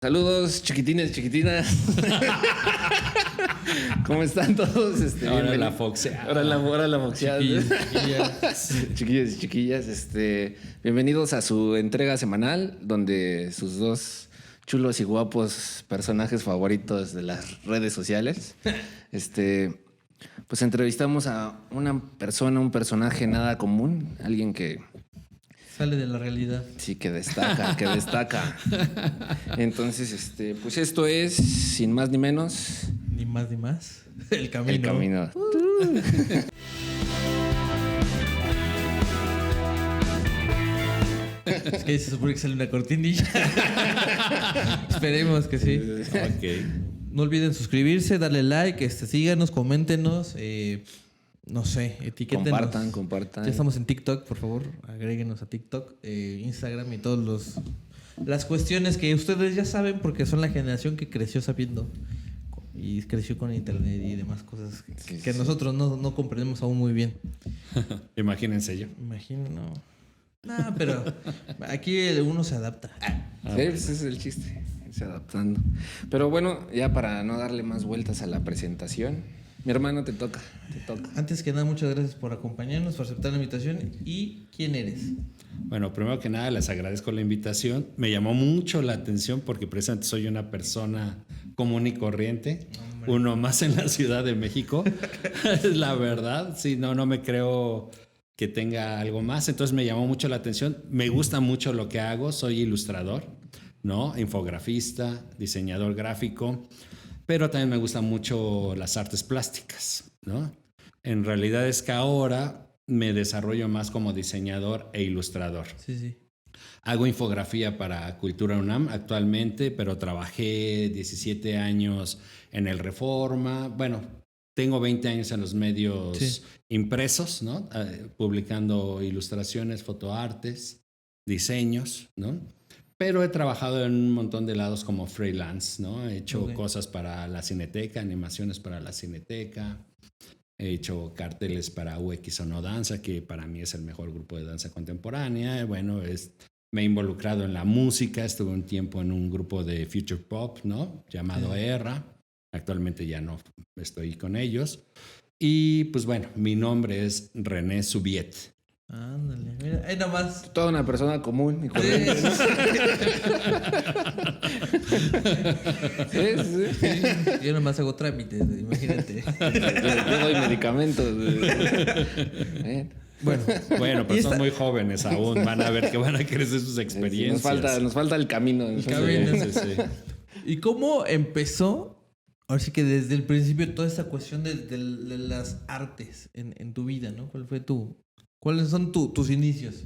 Saludos, chiquitines, chiquitinas. ¿Cómo están todos? Ahora la foxeada. Ahora la foxeada. Chiquillas. Chiquillos y chiquillas, bienvenidos a su entrega semanal, donde sus dos chulos y guapos personajes favoritos de las redes sociales, pues entrevistamos a una persona, un personaje nada común, alguien que sale de la realidad. sí, que destaca, que destaca. Entonces, pues esto es, sin más ni menos, Ni más ni más. El camino. El Camino. Es que se supone que sale una cortinilla. Esperemos que sí. Ok. No olviden suscribirse, darle like, síganos, coméntenos, no sé, etiquétenos. Compartan. Ya estamos en TikTok, por favor, agréguenos a TikTok, Instagram y todos las cuestiones que ustedes ya saben porque son la generación que creció sabiendo y creció con internet y demás cosas que nosotros no comprendemos aún muy bien. Imagínense yo. Imagino, no. No, pero aquí uno se adapta. Sí, pues ese es el chiste, irse adaptando. Pero bueno, ya para no darle más vueltas a la presentación, mi hermano, te toca. Antes que nada, muchas gracias por acompañarnos, por aceptar la invitación. ¿Y quién eres? Bueno, primero que nada les agradezco la invitación. Me llamó mucho la atención porque precisamente soy una persona común y corriente. Hombre. Uno más en la Ciudad de México. Es la verdad. Sí, no me creo que tenga algo más. Entonces me llamó mucho la atención. Me gusta mucho lo que hago. Soy ilustrador, ¿no? Infografista, diseñador gráfico. Pero también me gustan mucho las artes plásticas, ¿no? En realidad es que ahora me desarrollo más como diseñador e ilustrador. Sí. Hago infografía para Cultura UNAM actualmente, pero trabajé 17 años en el Reforma. Bueno, tengo 20 años en los medios impresos, ¿no? Publicando ilustraciones, fotoartes, diseños, ¿no? Pero he trabajado en un montón de lados como freelance, ¿no? He hecho cosas para la Cineteca, animaciones para la Cineteca. He hecho carteles para UX o No Danza, que para mí es el mejor grupo de danza contemporánea. Bueno, me he involucrado en la música. Estuve un tiempo en un grupo de future pop, ¿no? Llamado ERRA. Actualmente ya no estoy con ellos. Y pues bueno, mi nombre es René Subiet. Ándale, mira, ahí nomás. Toda una persona común y corriente. Sí. Yo nomás hago trámites, imagínate. Yo doy medicamentos. Bueno, pues son muy jóvenes aún. Van a ver que van a crecer sus experiencias. Nos falta el camino. Sí. ¿Y cómo empezó? Ahora sí que desde el principio toda esta cuestión de las artes en tu vida, ¿no? ¿Cuáles son tus inicios?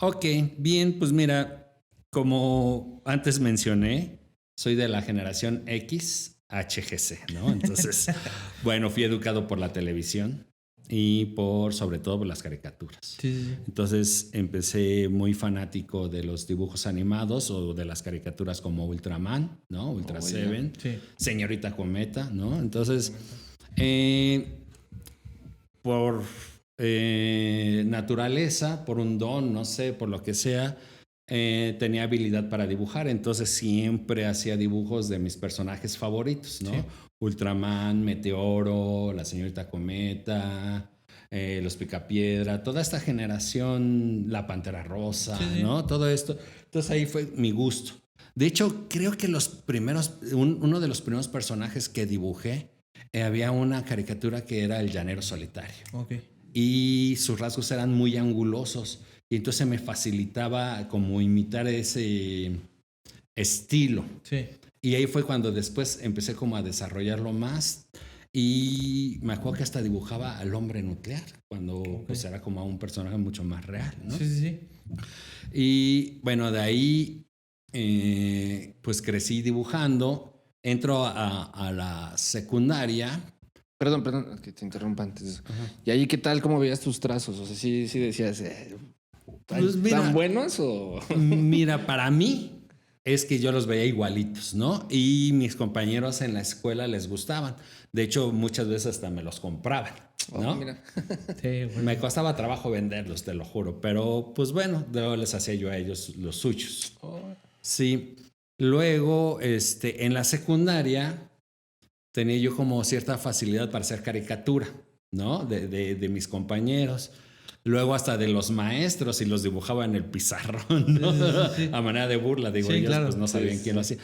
Ok, bien, pues mira, como antes mencioné, soy de la generación X, HGC, ¿no? Entonces, bueno, fui educado por la televisión y sobre todo por las caricaturas. Sí. Entonces, empecé muy fanático de los dibujos animados o de las caricaturas como Ultraman, ¿no? Ultra Seven, Señorita Cometa, ¿no? Entonces, por naturaleza, por un don, no sé, por lo que sea, tenía habilidad para dibujar, entonces siempre hacía dibujos de mis personajes favoritos, ¿no? Sí. Ultraman, Meteoro, la Señorita Cometa, los Picapiedra, toda esta generación, la Pantera Rosa, ¿no? Todo esto. Entonces ahí fue mi gusto. De hecho, creo que uno de los primeros personajes que dibujé, había una caricatura que era el Llanero Solitario. Okay. Y sus rasgos eran muy angulosos y entonces me facilitaba como imitar ese estilo. Sí. Y ahí fue cuando después empecé como a desarrollarlo más y me acuerdo que hasta dibujaba al hombre nuclear cuando pues era como un personaje mucho más real, ¿no? Sí. Y bueno, de ahí pues crecí dibujando, entro a la secundaria. Perdón, que te interrumpa antes. ¿Y ahí qué tal? ¿Cómo veías tus trazos? O sea, sí decías, pues mira, ¿tan buenos o...? Mira, para mí es que yo los veía igualitos, ¿no? Y mis compañeros en la escuela les gustaban. De hecho, muchas veces hasta me los compraban, ¿no? Mira. Sí, bueno. Me costaba trabajo venderlos, te lo juro. Pero, pues bueno, luego les hacía yo a ellos los suyos. Sí. Luego, en la secundaria, tenía yo como cierta facilidad para hacer caricatura, ¿no? De mis compañeros. Luego hasta de los maestros y los dibujaba en el pizarrón, ¿no? Sí. A manera de burla, digo, ellos claro. Pues no sabían quién lo hacía.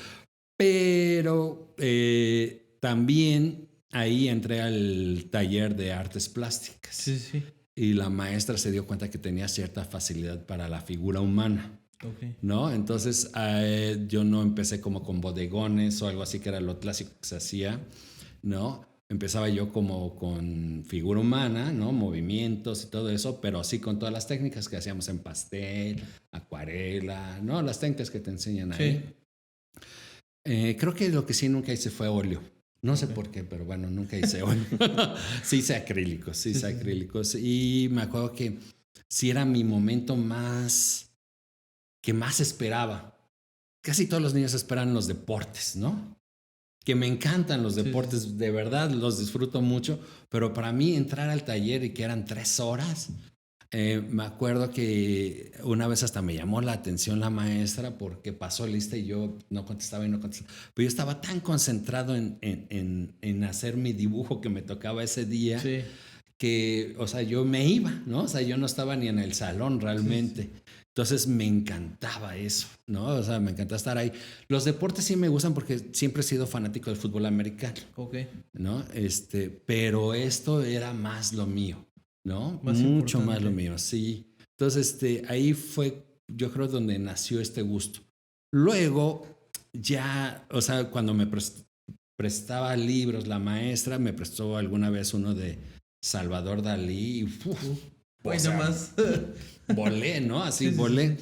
Pero también ahí entré al taller de artes plásticas. Sí. Y la maestra se dio cuenta que tenía cierta facilidad para la figura humana. Okay. ¿No? Entonces yo no empecé como con bodegones o algo así, que era lo clásico que se hacía, ¿no? Empezaba yo como con figura humana, ¿no? Movimientos y todo eso, pero así con todas las técnicas que hacíamos en pastel, acuarela, ¿no? Las técnicas que te enseñan ahí. Creo que lo que sí nunca hice fue óleo. No sé por qué, pero bueno, nunca hice óleo. Sí hice acrílicos, acrílicos. Y me acuerdo que sí era mi momento que más esperaba. Casi todos los niños esperan los deportes, ¿no? Que me encantan los deportes, de verdad, los disfruto mucho, pero para mí entrar al taller y que eran 3 horas, me acuerdo que una vez hasta me llamó la atención la maestra porque pasó lista y yo no contestaba, pero yo estaba tan concentrado en hacer mi dibujo que me tocaba ese día, que, o sea, yo me iba, ¿no? O sea, yo no estaba ni en el salón realmente. Entonces me encantaba eso, ¿no? O sea, me encantaba estar ahí. Los deportes sí me gustan porque siempre he sido fanático del fútbol americano. Okay. ¿No? Pero esto era más lo mío, ¿no? Mucho más lo mío, sí. Entonces, ahí fue, yo creo, donde nació este gusto. Luego, ya, o sea, cuando me prestaba libros, la maestra me prestó alguna vez uno de Salvador Dalí y bueno, más. Volé, ¿no? Así volé.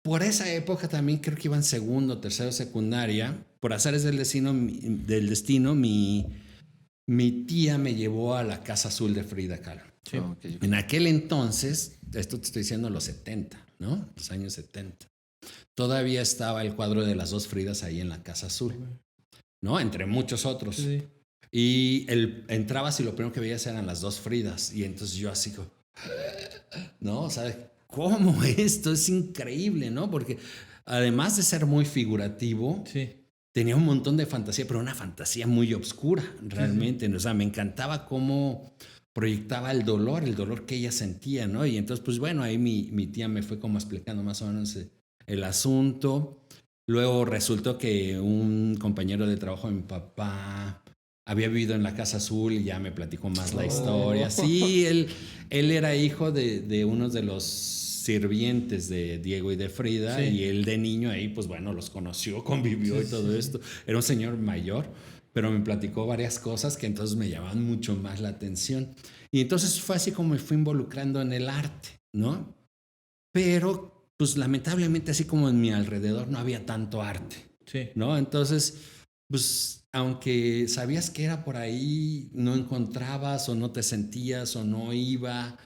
Por esa época también creo que iba en segundo, tercero, secundaria. Por azares del destino, mi tía me llevó a la Casa Azul de Frida Kahlo. Sí. Okay. En aquel entonces, esto te estoy diciendo los 70, ¿no? Los años 70. Todavía estaba el cuadro de las 2 Fridas ahí en la Casa Azul, ¿no? Entre muchos otros. Sí. Y entrabas y lo primero que veías eran las 2 Fridas. Y entonces yo así, ¿no? O sea, ¿cómo esto? Es increíble, ¿no? Porque además de ser muy figurativo, tenía un montón de fantasía, pero una fantasía muy oscura, realmente. O sea, me encantaba cómo proyectaba el dolor que ella sentía, ¿no? Y entonces, pues bueno, ahí mi tía me fue como explicando más o menos el asunto. Luego resultó que un compañero de trabajo de mi papá había vivido en la Casa Azul y ya me platicó más la historia. Sí, él era hijo de uno de los sirvientes de Diego y de Frida, y él de niño ahí, pues bueno, los conoció, convivió y todo esto. Era un señor mayor, pero me platicó varias cosas que entonces me llamaban mucho más la atención. Y entonces fue así como me fui involucrando en el arte, ¿no? Pero, pues lamentablemente, así como en mi alrededor no había tanto arte, ¿no? Entonces, pues aunque sabías que era por ahí, no encontrabas o no te sentías o no iba.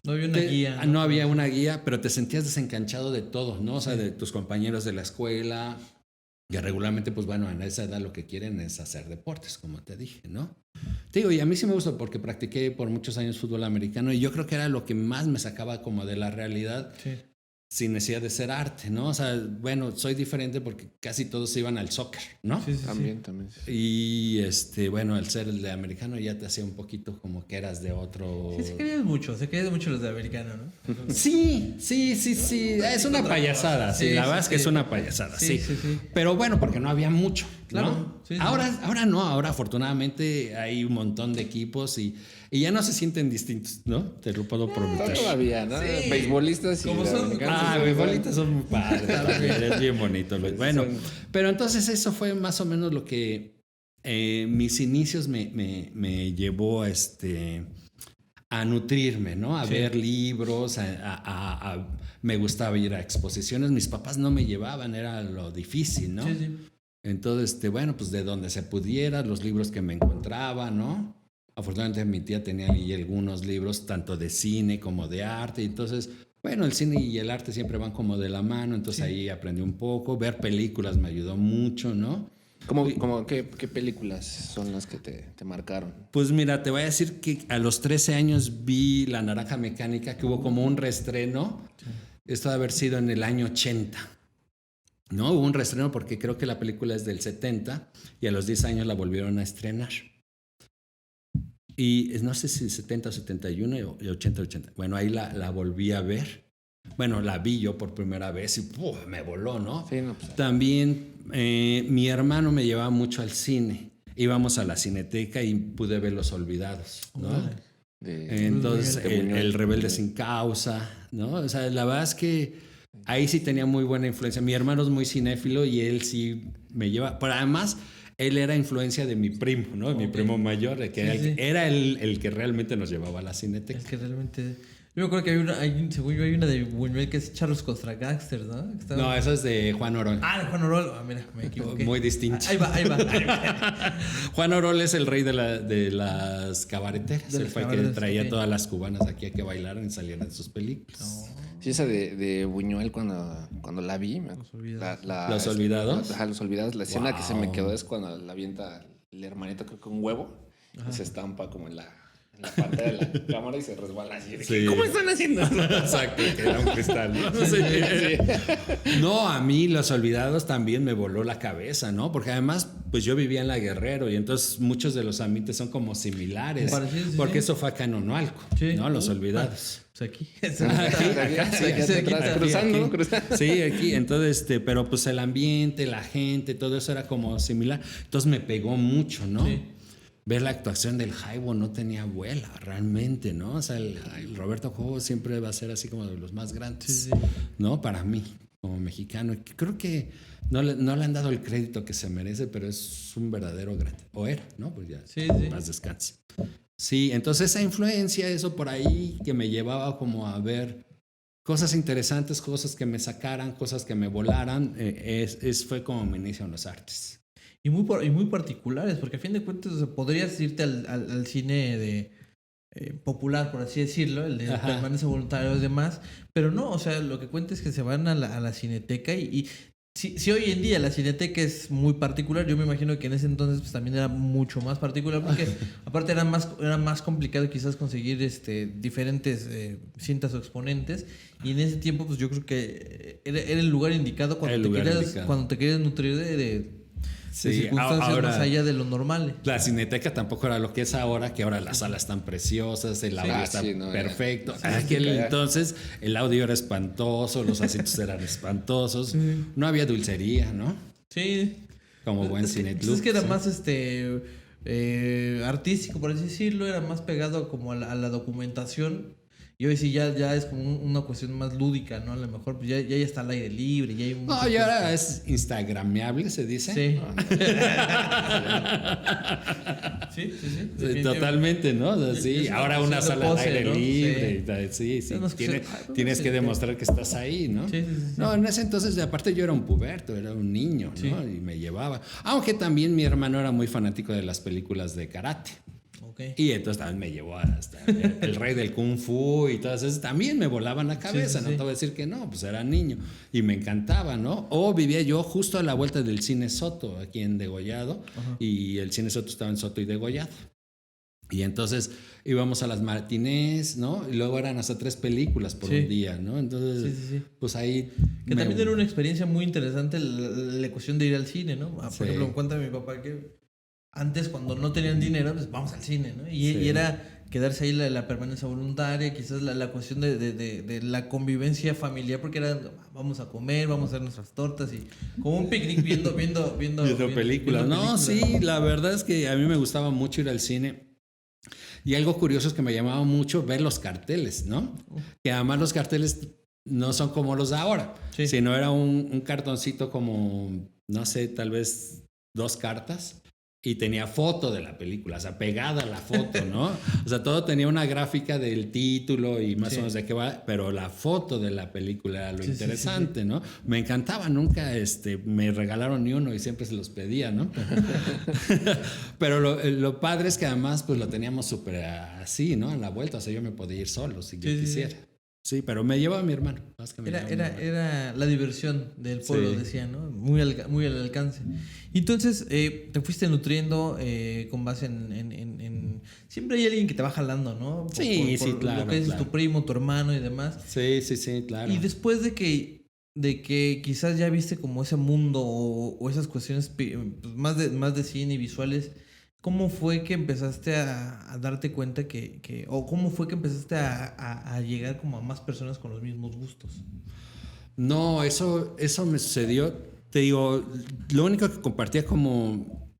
No había una guía. No había una guía, pero te sentías desenganchado de todo, ¿no? O sea, de tus compañeros de la escuela, que regularmente, pues bueno, en esa edad lo que quieren es hacer deportes, como te dije, ¿no? Te digo, y a mí sí me gustó porque practiqué por muchos años fútbol americano y yo creo que era lo que más me sacaba como de la realidad. Sin necesidad de ser arte, ¿no? O sea, bueno, soy diferente porque casi todos iban al soccer, ¿no? También. Y bueno, al ser el de americano ya te hacía un poquito como que eras de otro. Sí, se querían mucho los de americano, ¿no? Sí. Es una payasada, la verdad es que es una payasada, sí. Pero bueno, porque no había mucho, ¿no? Claro. Ahora no, ahora afortunadamente hay un montón de equipos y ya no se sienten distintos, ¿no? Te lo puedo prometer. Todavía, ¿no? Beisbolistas y ¿cómo son? Beisbolistas son muy padres, es bien bonito. Bueno, pero entonces eso fue más o menos lo que mis inicios me llevó a nutrirme, ¿no? A ver libros, me gustaba ir a exposiciones. Mis papás no me llevaban, era lo difícil, ¿no? Entonces, bueno, pues de donde se pudiera, los libros que me encontraba, ¿no? Afortunadamente mi tía tenía ahí algunos libros, tanto de cine como de arte. Entonces, bueno, el cine y el arte siempre van como de la mano. Entonces ahí aprendí un poco. Ver películas me ayudó mucho, ¿no? ¿Qué películas son las que te marcaron? Pues mira, te voy a decir que a los 13 años vi La Naranja Mecánica, que hubo como un reestreno. Esto debe haber sido en el año 80. No, hubo un reestreno porque creo que la película es del 70 y a los 10 años la volvieron a estrenar. Y no sé si 70 o 71 y 80, 80. Bueno, ahí la volví a ver. Bueno, la vi yo por primera vez y me voló, ¿no? Sí, no, pues. También mi hermano me llevaba mucho al cine. Íbamos a la Cineteca y pude ver Los Olvidados, ¿no? Entonces, el Rebelde sin causa, ¿no? O sea, la verdad es que ahí sí tenía muy buena influencia. Mi hermano es muy cinéfilo y él sí me lleva. Pero además, él era influencia de mi primo, ¿no? De mi primo mayor, que era el que realmente nos llevaba a la Cineteca. El que realmente... Yo me acuerdo que según yo, hay una de Buñuel que es Charlos contra Gangsters, ¿no? No, eso es de Juan Orol. Ah, de Juan Orol. Mira, me equivoqué. Muy distinto. Ahí va. Juan Orol es el rey de las cabareteras. Él fue el que traía a todas las cubanas aquí a que bailaran y salieran de sus películas. No. Sí, esa de Buñuel cuando la vi. ¿Los Olvidados? Los Olvidados. La escena que se me quedó es cuando la avienta el hermanito, creo que un huevo, y se estampa como en la pantalla de la cámara y se resbala así. Sí. ¿Cómo están haciendo? Exacto, que era un cristal, ¿no? No, a mí Los Olvidados también me voló la cabeza, ¿no? Porque además, pues yo vivía en La Guerrero y entonces muchos de los ambientes son como similares. Porque eso fue acá en Onoalco, ¿no? Los Olvidados. Pues aquí. Cruzando. Sí, aquí. Entonces, pero pues el ambiente, la gente, todo eso era como similar. Entonces me pegó mucho, ¿no? Sí. Ver la actuación del Jaibo no tenía abuela, realmente, ¿no? O sea, el Roberto Cobo siempre va a ser así como de los más grandes, ¿no? Para mí, como mexicano. Creo que no le han dado el crédito que se merece, pero es un verdadero grande. O era, ¿no? Pues ya, más descanse. Sí, entonces esa influencia, eso por ahí que me llevaba como a ver cosas interesantes, cosas que me sacaran, cosas que me volaran, fue como mi inicio en las artes. Y muy particulares, porque a fin de cuentas podrías irte al cine de popular, por así decirlo, el de permanencia voluntaria y demás, pero no, o sea, lo que cuenta es que se van a la Cineteca y si hoy en día la Cineteca es muy particular, yo me imagino que en ese entonces pues, también era mucho más particular, porque aparte era más complicado quizás conseguir diferentes cintas o exponentes, y en ese tiempo pues yo creo que era el lugar indicado cuando te querías nutrir de circunstancias más allá de lo normal. La Cineteca tampoco era lo que es ahora, que ahora las salas están preciosas, el audio está perfecto. Entonces el audio era espantoso, los asientos eran espantosos, no había dulcería, ¿no? Sí. Como buen cine club. Es que era más artístico, por así decirlo, era más pegado como a la documentación. Y hoy sí ya es como una cuestión más lúdica, ¿no? A lo mejor pues ya está al aire libre, ya hay no, y ahora es instagrameable, se dice. Sí. Sí, totalmente, ¿no? Sí, ahora una sala al aire libre. Sí. Tienes que demostrar que estás ahí, ¿no? Sí. No, en ese entonces, aparte yo era un puberto, era un niño, ¿no? Y me llevaba. Aunque también mi hermano era muy fanático de las películas de karate. Y entonces también me llevó hasta el rey del kung fu y todas esas, también me volaban la cabeza, no te voy a decir que no, pues era niño y me encantaba, ¿no? O vivía yo justo a la vuelta del Cine Soto, aquí en Degollado, y el Cine Soto estaba en Soto y Degollado. Y entonces íbamos a las matinés, ¿no? Y luego eran hasta 3 películas por un día, ¿no? Entonces, pues ahí... Que también era una experiencia muy interesante la cuestión de ir al cine, ¿no? Por ejemplo, cuenta mi papá que... Antes, cuando no tenían dinero, pues vamos al cine, ¿no? Y era quedarse ahí la permanencia voluntaria, quizás la cuestión de la convivencia familiar, porque era, vamos a comer, vamos a hacer nuestras tortas y como un picnic viendo películas. No, sí, la verdad es que a mí me gustaba mucho ir al cine. Y algo curioso es que me llamaba mucho ver los carteles, ¿no? Que además los carteles no son como los de ahora, sino era un cartoncito como, no sé, tal vez 2 cartas. Y tenía foto de la película, o sea, pegada a la foto, ¿no? O sea, todo tenía una gráfica del título y más o menos de qué va, pero la foto de la película era lo interesante, ¿no? Me encantaba, nunca me regalaron ni uno y siempre se los pedía, ¿no? Pero lo padre es que además pues lo teníamos súper así, ¿no? A la vuelta, o sea, yo me podía ir solo si yo quisiera. Sí, pero me llevaba a mi hermano. Era la diversión del pueblo, decía, ¿no? Muy al alcance. Y entonces te fuiste nutriendo con base en... Siempre hay alguien que te va jalando, ¿no? Por claro. Lo que es tu primo, tu hermano y demás. Sí, claro. Y después de que de que quizás ya viste como ese mundo o esas cuestiones pues, más de cine y visuales, ¿cómo fue que empezaste a darte cuenta o cómo fue que empezaste a llegar como a más personas con los mismos gustos? No, eso me sucedió. Te digo, lo único que compartía como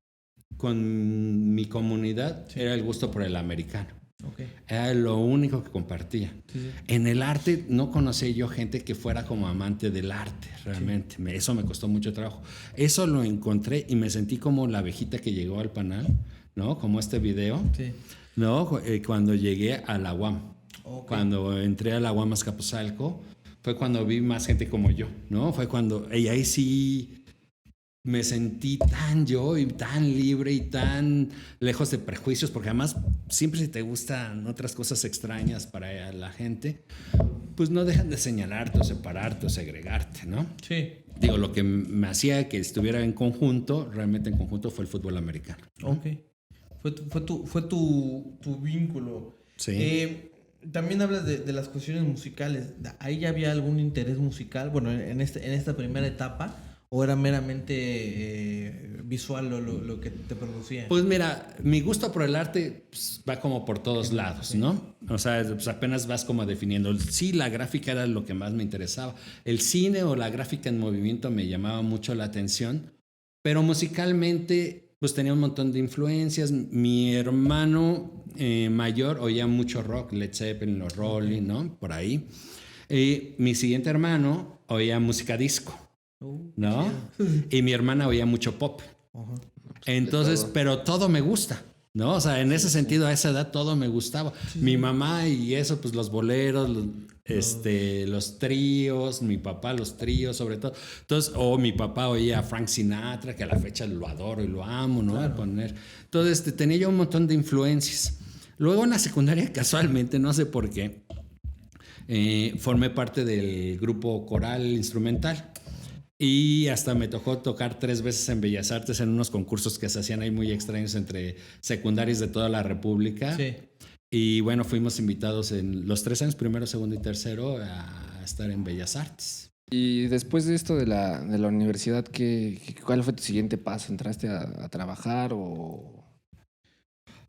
con mi comunidad era el gusto por el americano. Okay. Era lo único que compartía. Sí. En el arte no conocí yo gente que fuera como amante del arte, realmente. Sí. Eso me costó mucho trabajo. Eso lo encontré y me sentí como la abejita que llegó al panal, ¿no? Como este video, sí. ¿No? Cuando llegué a la UAM. Okay. Cuando entré a la UAM Azcapotzalco, fue cuando vi más gente como yo, ¿no? Fue cuando... Y ahí sí... me sentí tan yo y tan libre y tan lejos de prejuicios, porque además siempre si te gustan otras cosas extrañas para la gente, pues no dejan de señalarte o separarte o segregarte, ¿no? Sí. Digo, lo que me hacía que estuviera en conjunto, realmente en conjunto, fue el fútbol americano, ¿no? Ok. Fue tu vínculo. Sí. También hablas de las cuestiones musicales. ¿Ahí ya había algún interés musical? Bueno, en esta primera etapa... ¿O era meramente visual lo que te producía? Pues mira, mi gusto por el arte pues, va como por todos lados, ¿no? O sea, pues apenas vas como definiendo. Sí, la gráfica era lo que más me interesaba. El cine o la gráfica en movimiento me llamaba mucho la atención, pero musicalmente pues tenía un montón de influencias. Mi hermano mayor oía mucho rock, Led Zeppelin, los Rolling, ¿no? Por ahí. Mi siguiente hermano oía música disco. ¿No? Y mi hermana oía mucho pop. Uh-huh. Entonces, pero todo me gusta, ¿no? O sea, en ese sentido, a esa edad todo me gustaba. Sí. Mi mamá y eso, pues los boleros, los tríos, mi papá los tríos, sobre todo. Entonces, mi papá oía a Frank Sinatra, que a la fecha lo adoro y lo amo, ¿no? Claro. Entonces, tenía yo un montón de influencias. Luego en la secundaria, casualmente, no sé por qué, formé parte del grupo coral instrumental. Y hasta me tocó tocar 3 veces en Bellas Artes en unos concursos que se hacían ahí muy extraños entre secundarios de toda la República. Sí. Y bueno, fuimos invitados en los 3 años, primero, segundo y tercero, a estar en Bellas Artes. Y después de esto de la universidad, ¿cuál fue tu siguiente paso? ¿Entraste a trabajar o...?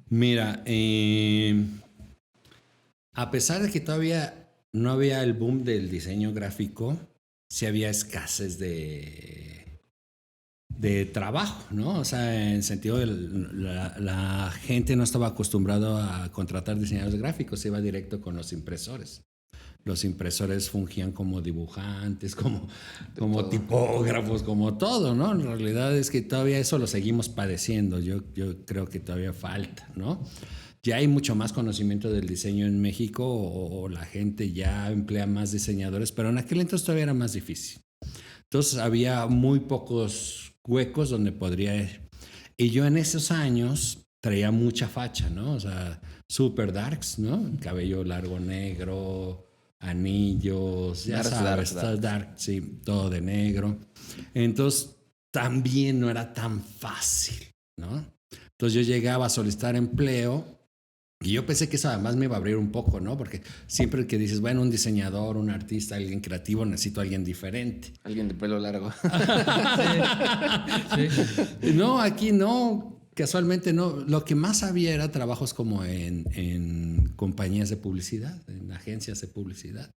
Mira, a pesar de que todavía no había el boom del diseño gráfico, sí había escasez de trabajo, ¿no? O sea, en sentido de la gente no estaba acostumbrada a contratar diseñadores gráficos, se iba directo con los impresores. Los impresores fungían como dibujantes, como tipógrafos, como todo, ¿no? En realidad es que todavía eso lo seguimos padeciendo. Yo creo que todavía falta, ¿no? Ya hay mucho más conocimiento del diseño en México o la gente ya emplea más diseñadores, pero en aquel entonces todavía era más difícil. Entonces había muy pocos huecos donde podría ir. Y yo en esos años traía mucha facha, ¿no? O sea, super darks, ¿no? Cabello largo negro, anillos, ya sabes, dark, sí, todo de negro. Entonces también no era tan fácil, ¿no? Entonces yo llegaba a solicitar empleo. Y yo pensé que eso además me iba a abrir un poco, ¿no? Porque siempre que dices, bueno, un diseñador, un artista, alguien creativo, necesito a alguien diferente. Alguien de pelo largo. Sí. No, aquí no, casualmente no. Lo que más había era trabajos como en compañías de publicidad, en agencias de publicidad.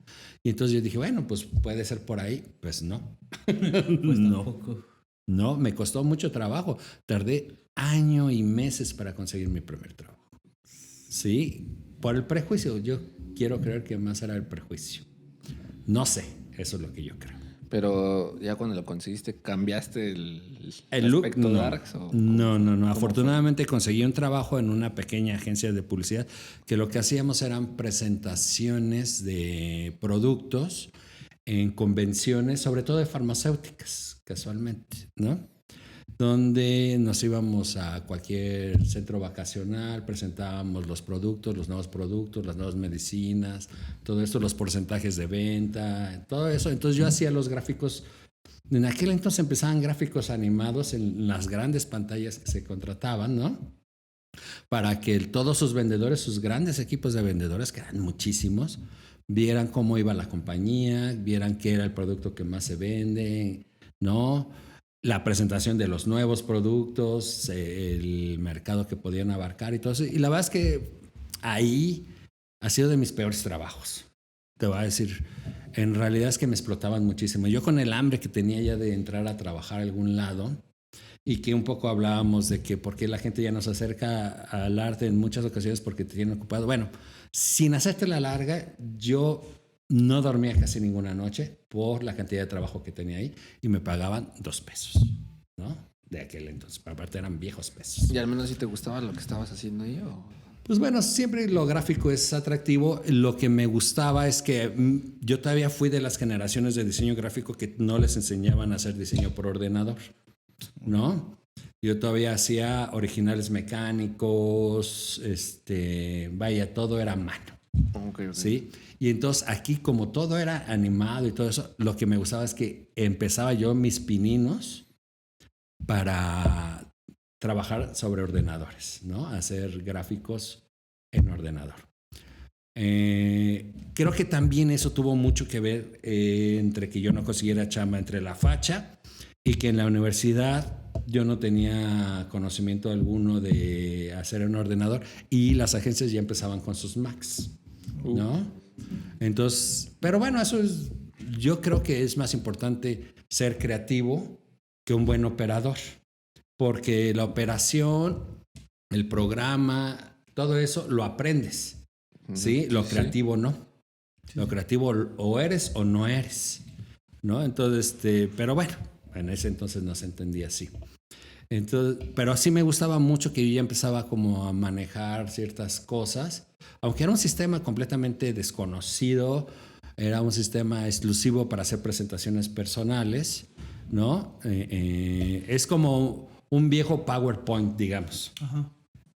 Y entonces yo dije, bueno, pues puede ser por ahí. Pues no. Pues tampoco. No, me costó mucho trabajo. Tardé año y meses para conseguir mi primer trabajo. Sí, por el prejuicio. Yo quiero creer que más era el prejuicio. No sé, eso es lo que yo creo. Pero ya cuando lo conseguiste, ¿cambiaste el look? Aspecto No, darks, no. Afortunadamente conseguí un trabajo en una pequeña agencia de publicidad que lo que hacíamos eran presentaciones de productos en convenciones, sobre todo de farmacéuticas, casualmente, ¿no? Donde nos íbamos a cualquier centro vacacional, presentábamos los productos, las nuevas medicinas, todo esto, los porcentajes de venta, todo eso. Entonces yo hacía los gráficos. En aquel entonces empezaban gráficos animados en las grandes pantallas que se contrataban, ¿no? Para que todos sus vendedores, sus grandes equipos de vendedores, que eran muchísimos, vieran cómo iba la compañía, vieran qué era el producto que más se vende, ¿no? La presentación de los nuevos productos, el mercado que podían abarcar y todo eso. Y la verdad es que ahí ha sido de mis peores trabajos. Te voy a decir, en realidad es que me explotaban muchísimo. Yo con el hambre que tenía ya de entrar a trabajar a algún lado, y que un poco hablábamos de que por qué la gente ya no se acerca al arte en muchas ocasiones porque te tienen ocupado. Bueno, sin hacerte la larga, yo no dormía casi ninguna noche por la cantidad de trabajo que tenía ahí y me pagaban $2, ¿no? De aquel entonces, pero aparte eran viejos pesos. ¿Y al menos si te gustaba lo que estabas haciendo ahí? ¿O? Pues bueno, siempre lo gráfico es atractivo. Lo que me gustaba es que yo todavía fui de las generaciones de diseño gráfico que no les enseñaban a hacer diseño por ordenador, ¿no? Yo todavía hacía originales mecánicos, vaya, todo era a mano. Okay. ¿Sí? Y entonces aquí, como todo era animado y todo eso, lo que me gustaba es que empezaba yo mis pininos para trabajar sobre ordenadores, ¿no? Hacer gráficos en ordenador. Creo que también eso tuvo mucho que ver entre que yo no consiguiera chamba entre la facha y que en la universidad yo no tenía conocimiento alguno de hacer en ordenador y las agencias ya empezaban con sus Macs, ¿no? Entonces, pero bueno, eso es, yo creo que es más importante ser creativo que un buen operador, porque la operación, el programa, todo eso lo aprendes, ¿sí? Lo creativo no. Lo creativo o eres o no eres, ¿no? Entonces, pero bueno, en ese entonces no se entendía así. Entonces, pero sí me gustaba mucho que yo ya empezaba como a manejar ciertas cosas, aunque era un sistema completamente desconocido, era un sistema exclusivo para hacer presentaciones personales, ¿no? Es como un viejo PowerPoint, digamos. Ajá.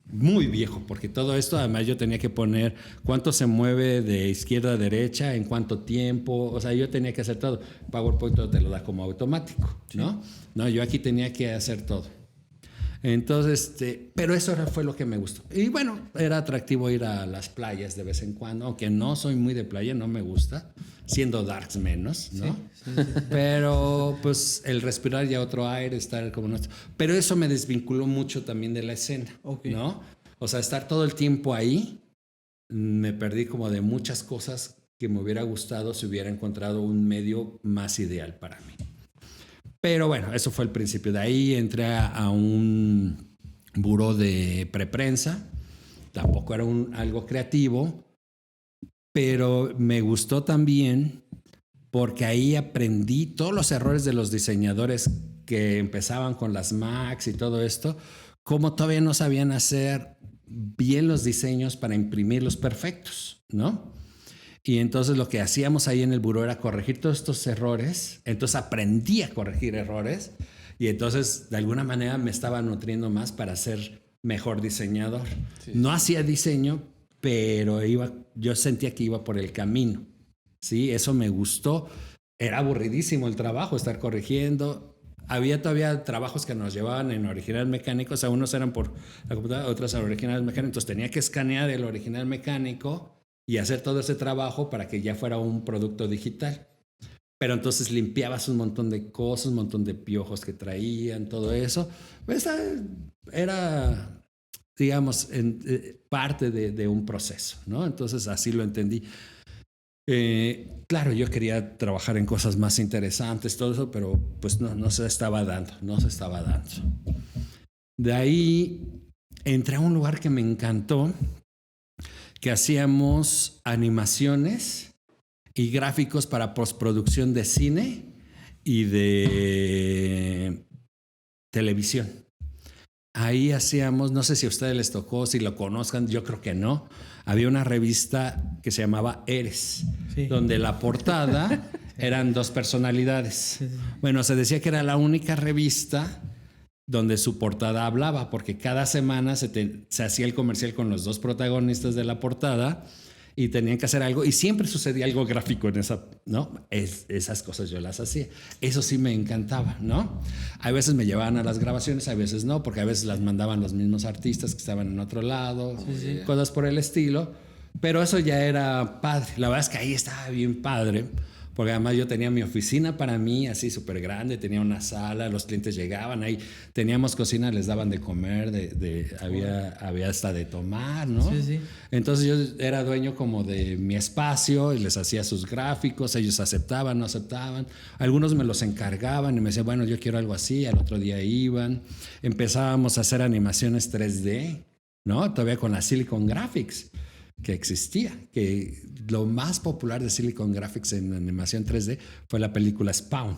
Muy viejo, porque todo esto además yo tenía que poner cuánto se mueve de izquierda a derecha, en cuánto tiempo, o sea, yo tenía que hacer todo. PowerPoint todo te lo da como automático, ¿no? Sí. No, yo aquí tenía que hacer todo. Entonces, pero eso fue lo que me gustó. Y bueno, era atractivo ir a las playas de vez en cuando, aunque no soy muy de playa, no me gusta, siendo darks menos, ¿no? Sí. Pero pues el respirar ya otro aire, estar como nuestro. Pero eso me desvinculó mucho también de la escena, ¿no? O sea, estar todo el tiempo ahí, me perdí como de muchas cosas que me hubiera gustado si hubiera encontrado un medio más ideal para mí. Pero bueno, eso fue el principio. De ahí entré a un buró de preprensa. Tampoco era algo creativo, pero me gustó también porque ahí aprendí todos los errores de los diseñadores que empezaban con las Macs y todo esto, cómo todavía no sabían hacer bien los diseños para imprimirlos perfectos, ¿no? Y entonces lo que hacíamos ahí en el buró era corregir todos estos errores. Entonces aprendí a corregir errores y entonces de alguna manera me estaba nutriendo más para ser mejor diseñador. Sí. No hacía diseño, pero yo sentía que iba por el camino. Sí, eso me gustó. Era aburridísimo el trabajo, estar corrigiendo. Había todavía trabajos que nos llevaban en original mecánico. O sea, unos eran por la computadora, otros en original mecánico. Entonces tenía que escanear el original mecánico y hacer todo ese trabajo para que ya fuera un producto digital. Pero entonces limpiabas un montón de cosas, un montón de piojos que traían, todo eso. Pues era, digamos, parte de un proceso, ¿no? Entonces así lo entendí. Claro, yo quería trabajar en cosas más interesantes, todo eso, pero pues no se estaba dando. De ahí entré a un lugar que me encantó, que hacíamos animaciones y gráficos para postproducción de cine y de televisión. Ahí hacíamos, no sé si a ustedes les tocó, si lo conozcan, yo creo que no. Había una revista que se llamaba Eres, sí, donde la portada eran dos personalidades. Sí. Bueno, se decía que era la única revista donde su portada hablaba, porque cada semana se hacía el comercial con los dos protagonistas de la portada y tenían que hacer algo y siempre sucedía algo gráfico en esa, ¿no? Esas cosas yo las hacía. Eso sí me encantaba, ¿no? A veces me llevaban a las grabaciones, a veces no, porque a veces las mandaban los mismos artistas que estaban en otro lado, sí, cosas por el estilo. Pero eso ya era padre. La verdad es que ahí estaba bien padre. Porque además yo tenía mi oficina para mí, así súper grande, tenía una sala, los clientes llegaban ahí, teníamos cocina, les daban de comer, había hasta de tomar, ¿no? Sí, sí. Entonces yo era dueño como de mi espacio y les hacía sus gráficos, ellos aceptaban, no aceptaban, algunos me los encargaban y me decían, bueno, yo quiero algo así, al otro día iban, empezábamos a hacer animaciones 3D, ¿no? Todavía con la Silicon Graphics que existía, que lo más popular de Silicon Graphics en animación 3D fue la película Spawn.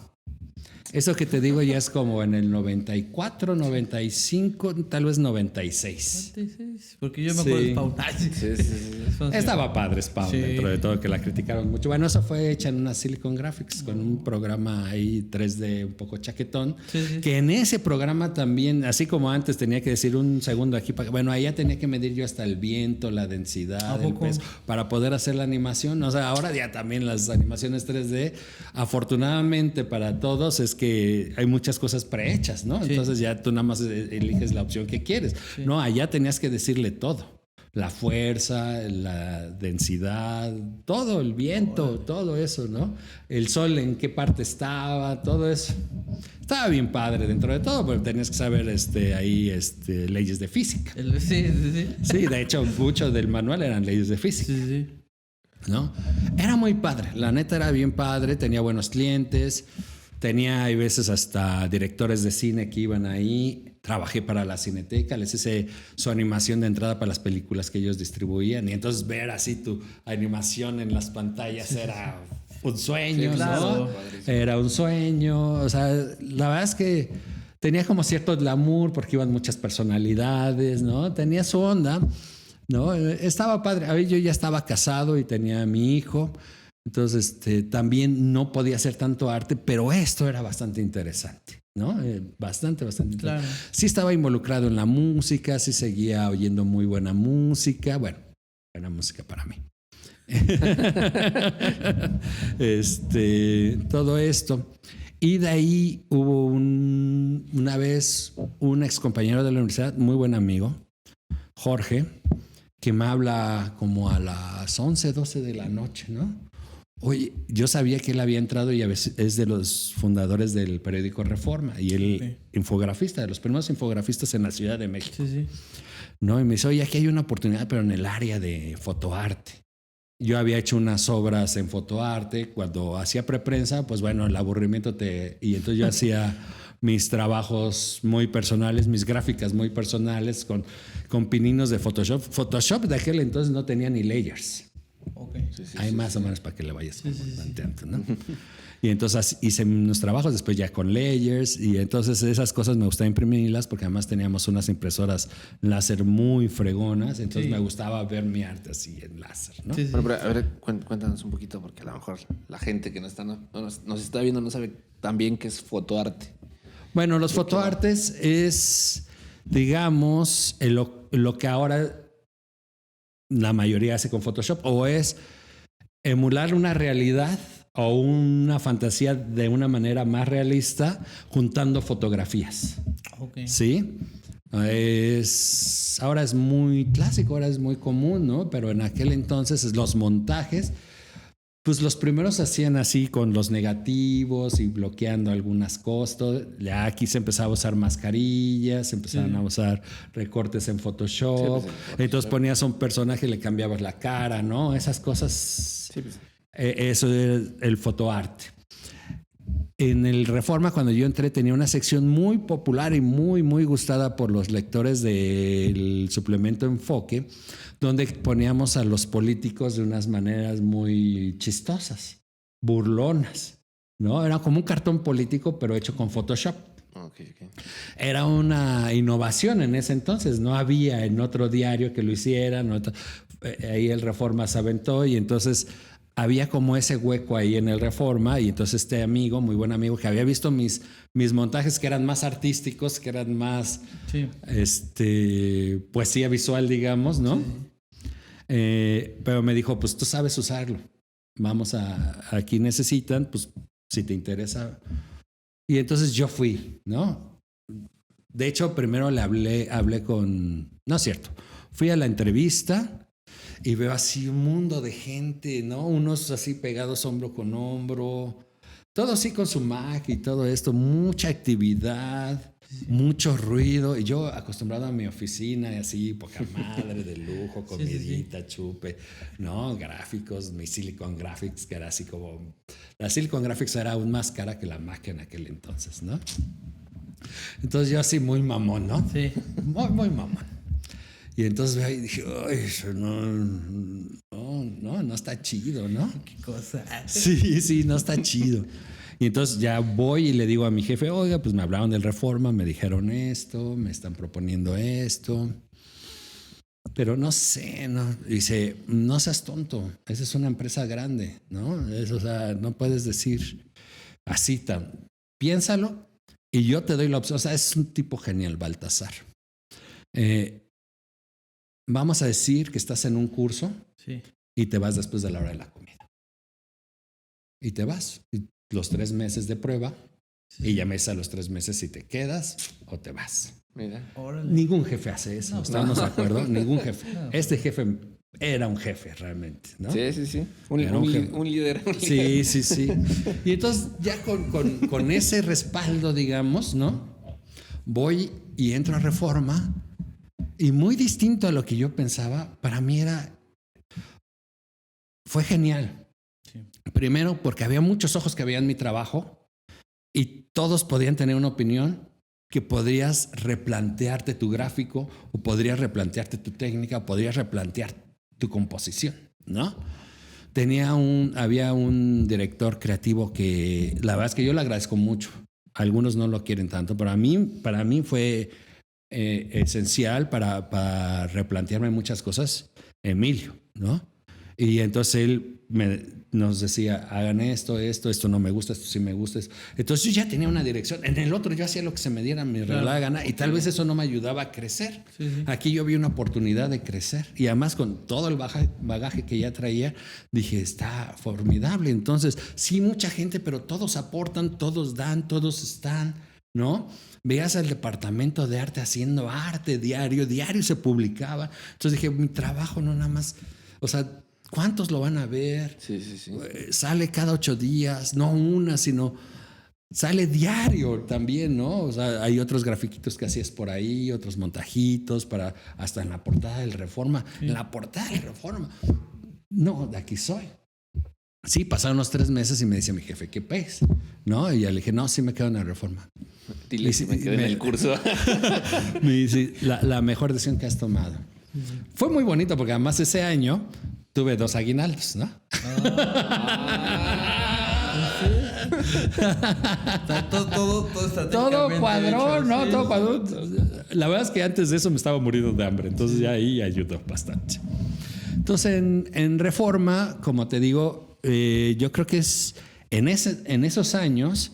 Eso que te digo ya es como en el 94, 95, tal vez 96. 96, porque yo me acuerdo de Spawn. Estaba padre Spawn, dentro de todo, que la criticaron mucho. Bueno, eso fue hecha en una Silicon Graphics con un programa ahí 3D un poco chaquetón, que en ese programa también, así como antes tenía que decir un segundo aquí, bueno, allá tenía que medir yo hasta el viento, la densidad, el peso, para poder hacer la animación. O sea, ahora ya también las animaciones 3D, afortunadamente para todos, es que hay muchas cosas prehechas, ¿no? Entonces ya tú nada más eliges la opción que quieres. No, allá tenías que decirle todo. La fuerza, la densidad, todo, el viento, todo eso, ¿no? El sol, en qué parte estaba, todo eso. Estaba bien padre dentro de todo, pero tenías que saber leyes de física. Sí, de hecho, mucho del manual eran leyes de física. ¿No? Era muy padre, la neta era bien padre, tenía buenos clientes. Tenía, hay veces, hasta directores de cine que iban ahí. Trabajé para la Cineteca, les hice su animación de entrada para las películas que ellos distribuían. Y entonces ver así tu animación en las pantallas era un sueño, sí, claro, ¿no? Era un sueño. O sea, la verdad es que tenía como cierto glamour porque iban muchas personalidades, ¿no? Tenía su onda, ¿no? Estaba padre. A ver, yo ya estaba casado y tenía a mi hijo. Entonces, también no podía hacer tanto arte, pero esto era bastante interesante, ¿no? Bastante interesante. Claro. Sí estaba involucrado en la música, sí seguía oyendo muy buena música. Bueno, buena música para mí. Todo esto. Y de ahí hubo una vez un ex compañero de la universidad, muy buen amigo, Jorge, que me habla como a las 11, 12 de la noche, ¿no? Oye, yo sabía que él había entrado y es de los fundadores del periódico Reforma y él infografista, de los primeros infografistas en la Ciudad de México. ¿No? Y me dice, oye, aquí hay una oportunidad, pero en el área de fotoarte. Yo había hecho unas obras en fotoarte. Cuando hacía preprensa, pues bueno, el aburrimiento y entonces yo hacía mis trabajos muy personales, mis gráficas muy personales con pininos de Photoshop. Photoshop de aquel entonces no tenía ni layers. Hay más o menos para que le vayas planteando, ¿no? Y entonces hice unos trabajos después ya con layers y entonces esas cosas me gustaba imprimirlas porque además teníamos unas impresoras láser muy fregonas, entonces me gustaba ver mi arte así en láser, ¿no? Bueno, pero a ver, cuéntanos un poquito porque a lo mejor la gente que nos está viendo no sabe tan bien qué es fotoarte. Bueno, los fotoartes es, digamos, lo que ahora la mayoría hace con Photoshop, o es emular una realidad o una fantasía de una manera más realista juntando fotografías. ¿Sí? Ahora es muy clásico, ahora es muy común, ¿no? Pero en aquel entonces los montajes, pues los primeros se hacían así con los negativos y bloqueando algunas cosas. Ya aquí se empezaba a usar mascarillas, se empezaban a usar recortes en Photoshop. Entonces ponías a un personaje y le cambiabas la cara, ¿no? Esas cosas. Eso es el fotoarte. En el Reforma, cuando yo entré, tenía una sección muy popular y muy, muy gustada por los lectores del suplemento Enfoque, donde poníamos a los políticos de unas maneras muy chistosas, burlonas, ¿no? Era como un cartón político, pero hecho con Photoshop. Era una innovación en ese entonces. No había en otro diario que lo hiciera. Ahí el Reforma se aventó y entonces había como ese hueco ahí en el Reforma y entonces este amigo, muy buen amigo, que había visto mis montajes que eran más artísticos, que eran más poesía visual, digamos, ¿no? Pero me dijo, pues tú sabes usarlo. Vamos aquí necesitan, pues si te interesa. Y entonces yo fui, ¿no? De hecho, primero le hablé con... No es cierto. Fui a la entrevista y veo así un mundo de gente, ¿no? Unos así pegados hombro con hombro, todo así con su Mac y todo esto, mucha actividad, mucho ruido. Y yo acostumbrado a mi oficina y así, poca madre, de lujo, comidita, chupe, ¿no? Gráficos, mi Silicon Graphics, que era así como... La Silicon Graphics era aún más cara que la Mac en aquel entonces, ¿no? Entonces yo así muy mamón, ¿no? Sí. Muy mamón. Y entonces ahí dije, ay, eso no está chido, ¿no? Qué cosa. Sí, no está chido. Y entonces ya voy y le digo a mi jefe, oiga, pues me hablaron del Reforma, me dijeron esto, me están proponiendo esto, pero no sé, ¿no? Dice, no seas tonto, esa es una empresa grande, ¿no? O sea, no puedes decir así tan, piénsalo y yo te doy la opción. O sea, es un tipo genial, Baltasar. Vamos a decir que estás en un curso y te vas después de la hora de la comida. Y te vas. Y los 3 meses de prueba y ya me a los 3 meses si te quedas o te vas. Mira. Ningún jefe hace eso. ¿Estamos de acuerdo? Ningún jefe. Este jefe era un jefe realmente, ¿no? Sí. Un líder. Sí. Y entonces ya con ese respaldo, digamos, ¿no? Voy y entro a Reforma. Y muy distinto a lo que yo pensaba, para mí fue genial. Sí. Primero, porque había muchos ojos que veían mi trabajo y todos podían tener una opinión que podrías replantearte tu gráfico o podrías replantearte tu técnica o podrías replantear tu composición, ¿no? Había un director creativo que la verdad es que yo le agradezco mucho. Algunos no lo quieren tanto, pero para mí fue... esencial para replantearme muchas cosas, Emilio, ¿no? Y entonces él nos decía, hagan esto no me gusta, esto sí me gusta. Entonces yo ya tenía una dirección. En el otro yo hacía lo que se me diera mi regalada gana y tal vez eso no me ayudaba a crecer. Sí. Aquí yo vi una oportunidad de crecer y además con todo el bagaje que ya traía, dije, está formidable. Entonces, sí, mucha gente, pero todos aportan, todos dan, todos están, ¿no? Veías al departamento de arte haciendo arte diario se publicaba. Entonces dije, mi trabajo no nada más, o sea, ¿cuántos lo van a ver? Sí. Sale cada 8 días, no una, sino sale diario también, ¿no? O sea, hay otros grafiquitos que hacías por ahí, otros montajitos, hasta en la portada del Reforma. Sí. En la portada del Reforma. No, de aquí soy. Sí, pasaron unos 3 meses y me decía mi jefe, ¿qué pez? ¿No? Y ya le dije, no, sí me quedo en la Reforma. Dile si me quedé en el curso. Me dice, la mejor decisión que has tomado. Fue muy bonito porque además ese año tuve 2 aguinaldos, ¿no? Todo cuadró, ¿no? Sí. Todo cuadró. La verdad es que antes de eso me estaba muriendo de hambre, entonces ya ahí ayudó bastante. Entonces en Reforma, como te digo, yo creo que es en esos años,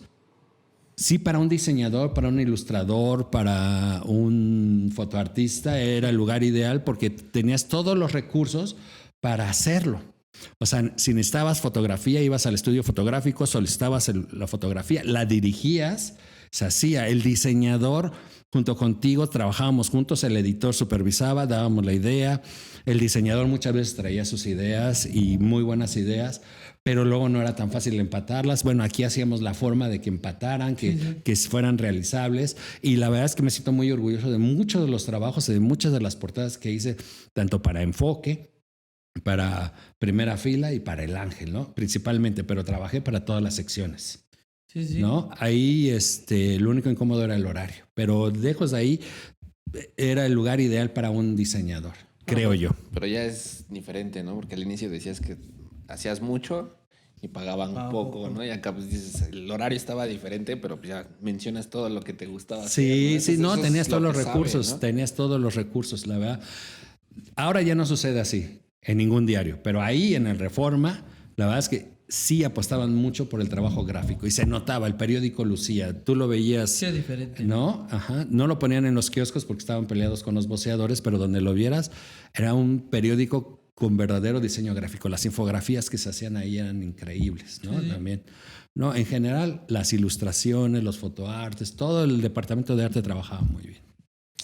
sí, para un diseñador, para un ilustrador, para un fotoartista era el lugar ideal porque tenías todos los recursos para hacerlo. O sea, si necesitabas fotografía, ibas al estudio fotográfico, solicitabas la fotografía, la dirigías, se hacía. El diseñador junto contigo, trabajábamos juntos, el editor supervisaba, dábamos la idea. El diseñador muchas veces traía sus ideas y muy buenas ideas, pero luego no era tan fácil empatarlas. Bueno, aquí hacíamos la forma de que empataran, que fueran realizables. Y la verdad es que me siento muy orgulloso de muchos de los trabajos y de muchas de las portadas que hice, tanto para Enfoque, para Primera Fila y para El Ángel, ¿no? Principalmente, pero trabajé para todas las secciones. Sí. ¿No? Ahí lo único incómodo era el horario, pero lejos de ahí era el lugar ideal para un diseñador, creo yo. Pero ya es diferente, ¿no? Porque al inicio decías que hacías mucho y pagaban poco, ¿no? Y acá pues dices, el horario estaba diferente, pero pues ya mencionas todo lo que te gustaba. Sí, hacer, ¿no? Sí, tenías todos los recursos, tenías todos los recursos, la verdad. Ahora ya no sucede así en ningún diario, pero ahí en el Reforma, la verdad es que sí apostaban mucho por el trabajo gráfico y se notaba, el periódico lucía, tú lo veías. Sí, es diferente. ¿No? Ajá. No lo ponían en los kioscos porque estaban peleados con los voceadores, pero donde lo vieras era un periódico con verdadero diseño gráfico. Las infografías que se hacían ahí eran increíbles, ¿no? Sí. También. No, en general, las ilustraciones, los fotoartes, todo el departamento de arte trabajaba muy bien.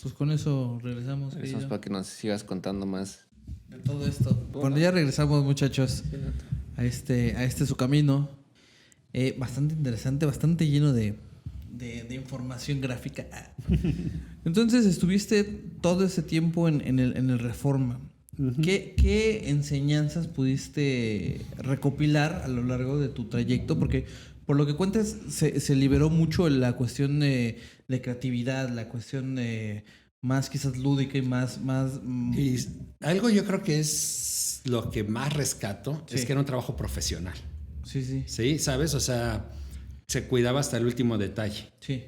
Pues con eso regresamos. Regresamos para que nos sigas contando más de todo esto. Bueno, ya regresamos, muchachos, a este su camino. Bastante interesante, bastante lleno de información gráfica. Entonces, estuviste todo ese tiempo en el Reforma. Uh-huh. ¿Qué enseñanzas pudiste recopilar a lo largo de tu trayecto? Porque por lo que cuentas, se liberó mucho la cuestión de creatividad, la cuestión más quizás lúdica y más... Y algo yo creo que es lo que más rescato, sí, es que era un trabajo profesional. Sí, sí. Sí, ¿sabes? O sea, se cuidaba hasta el último detalle. Sí.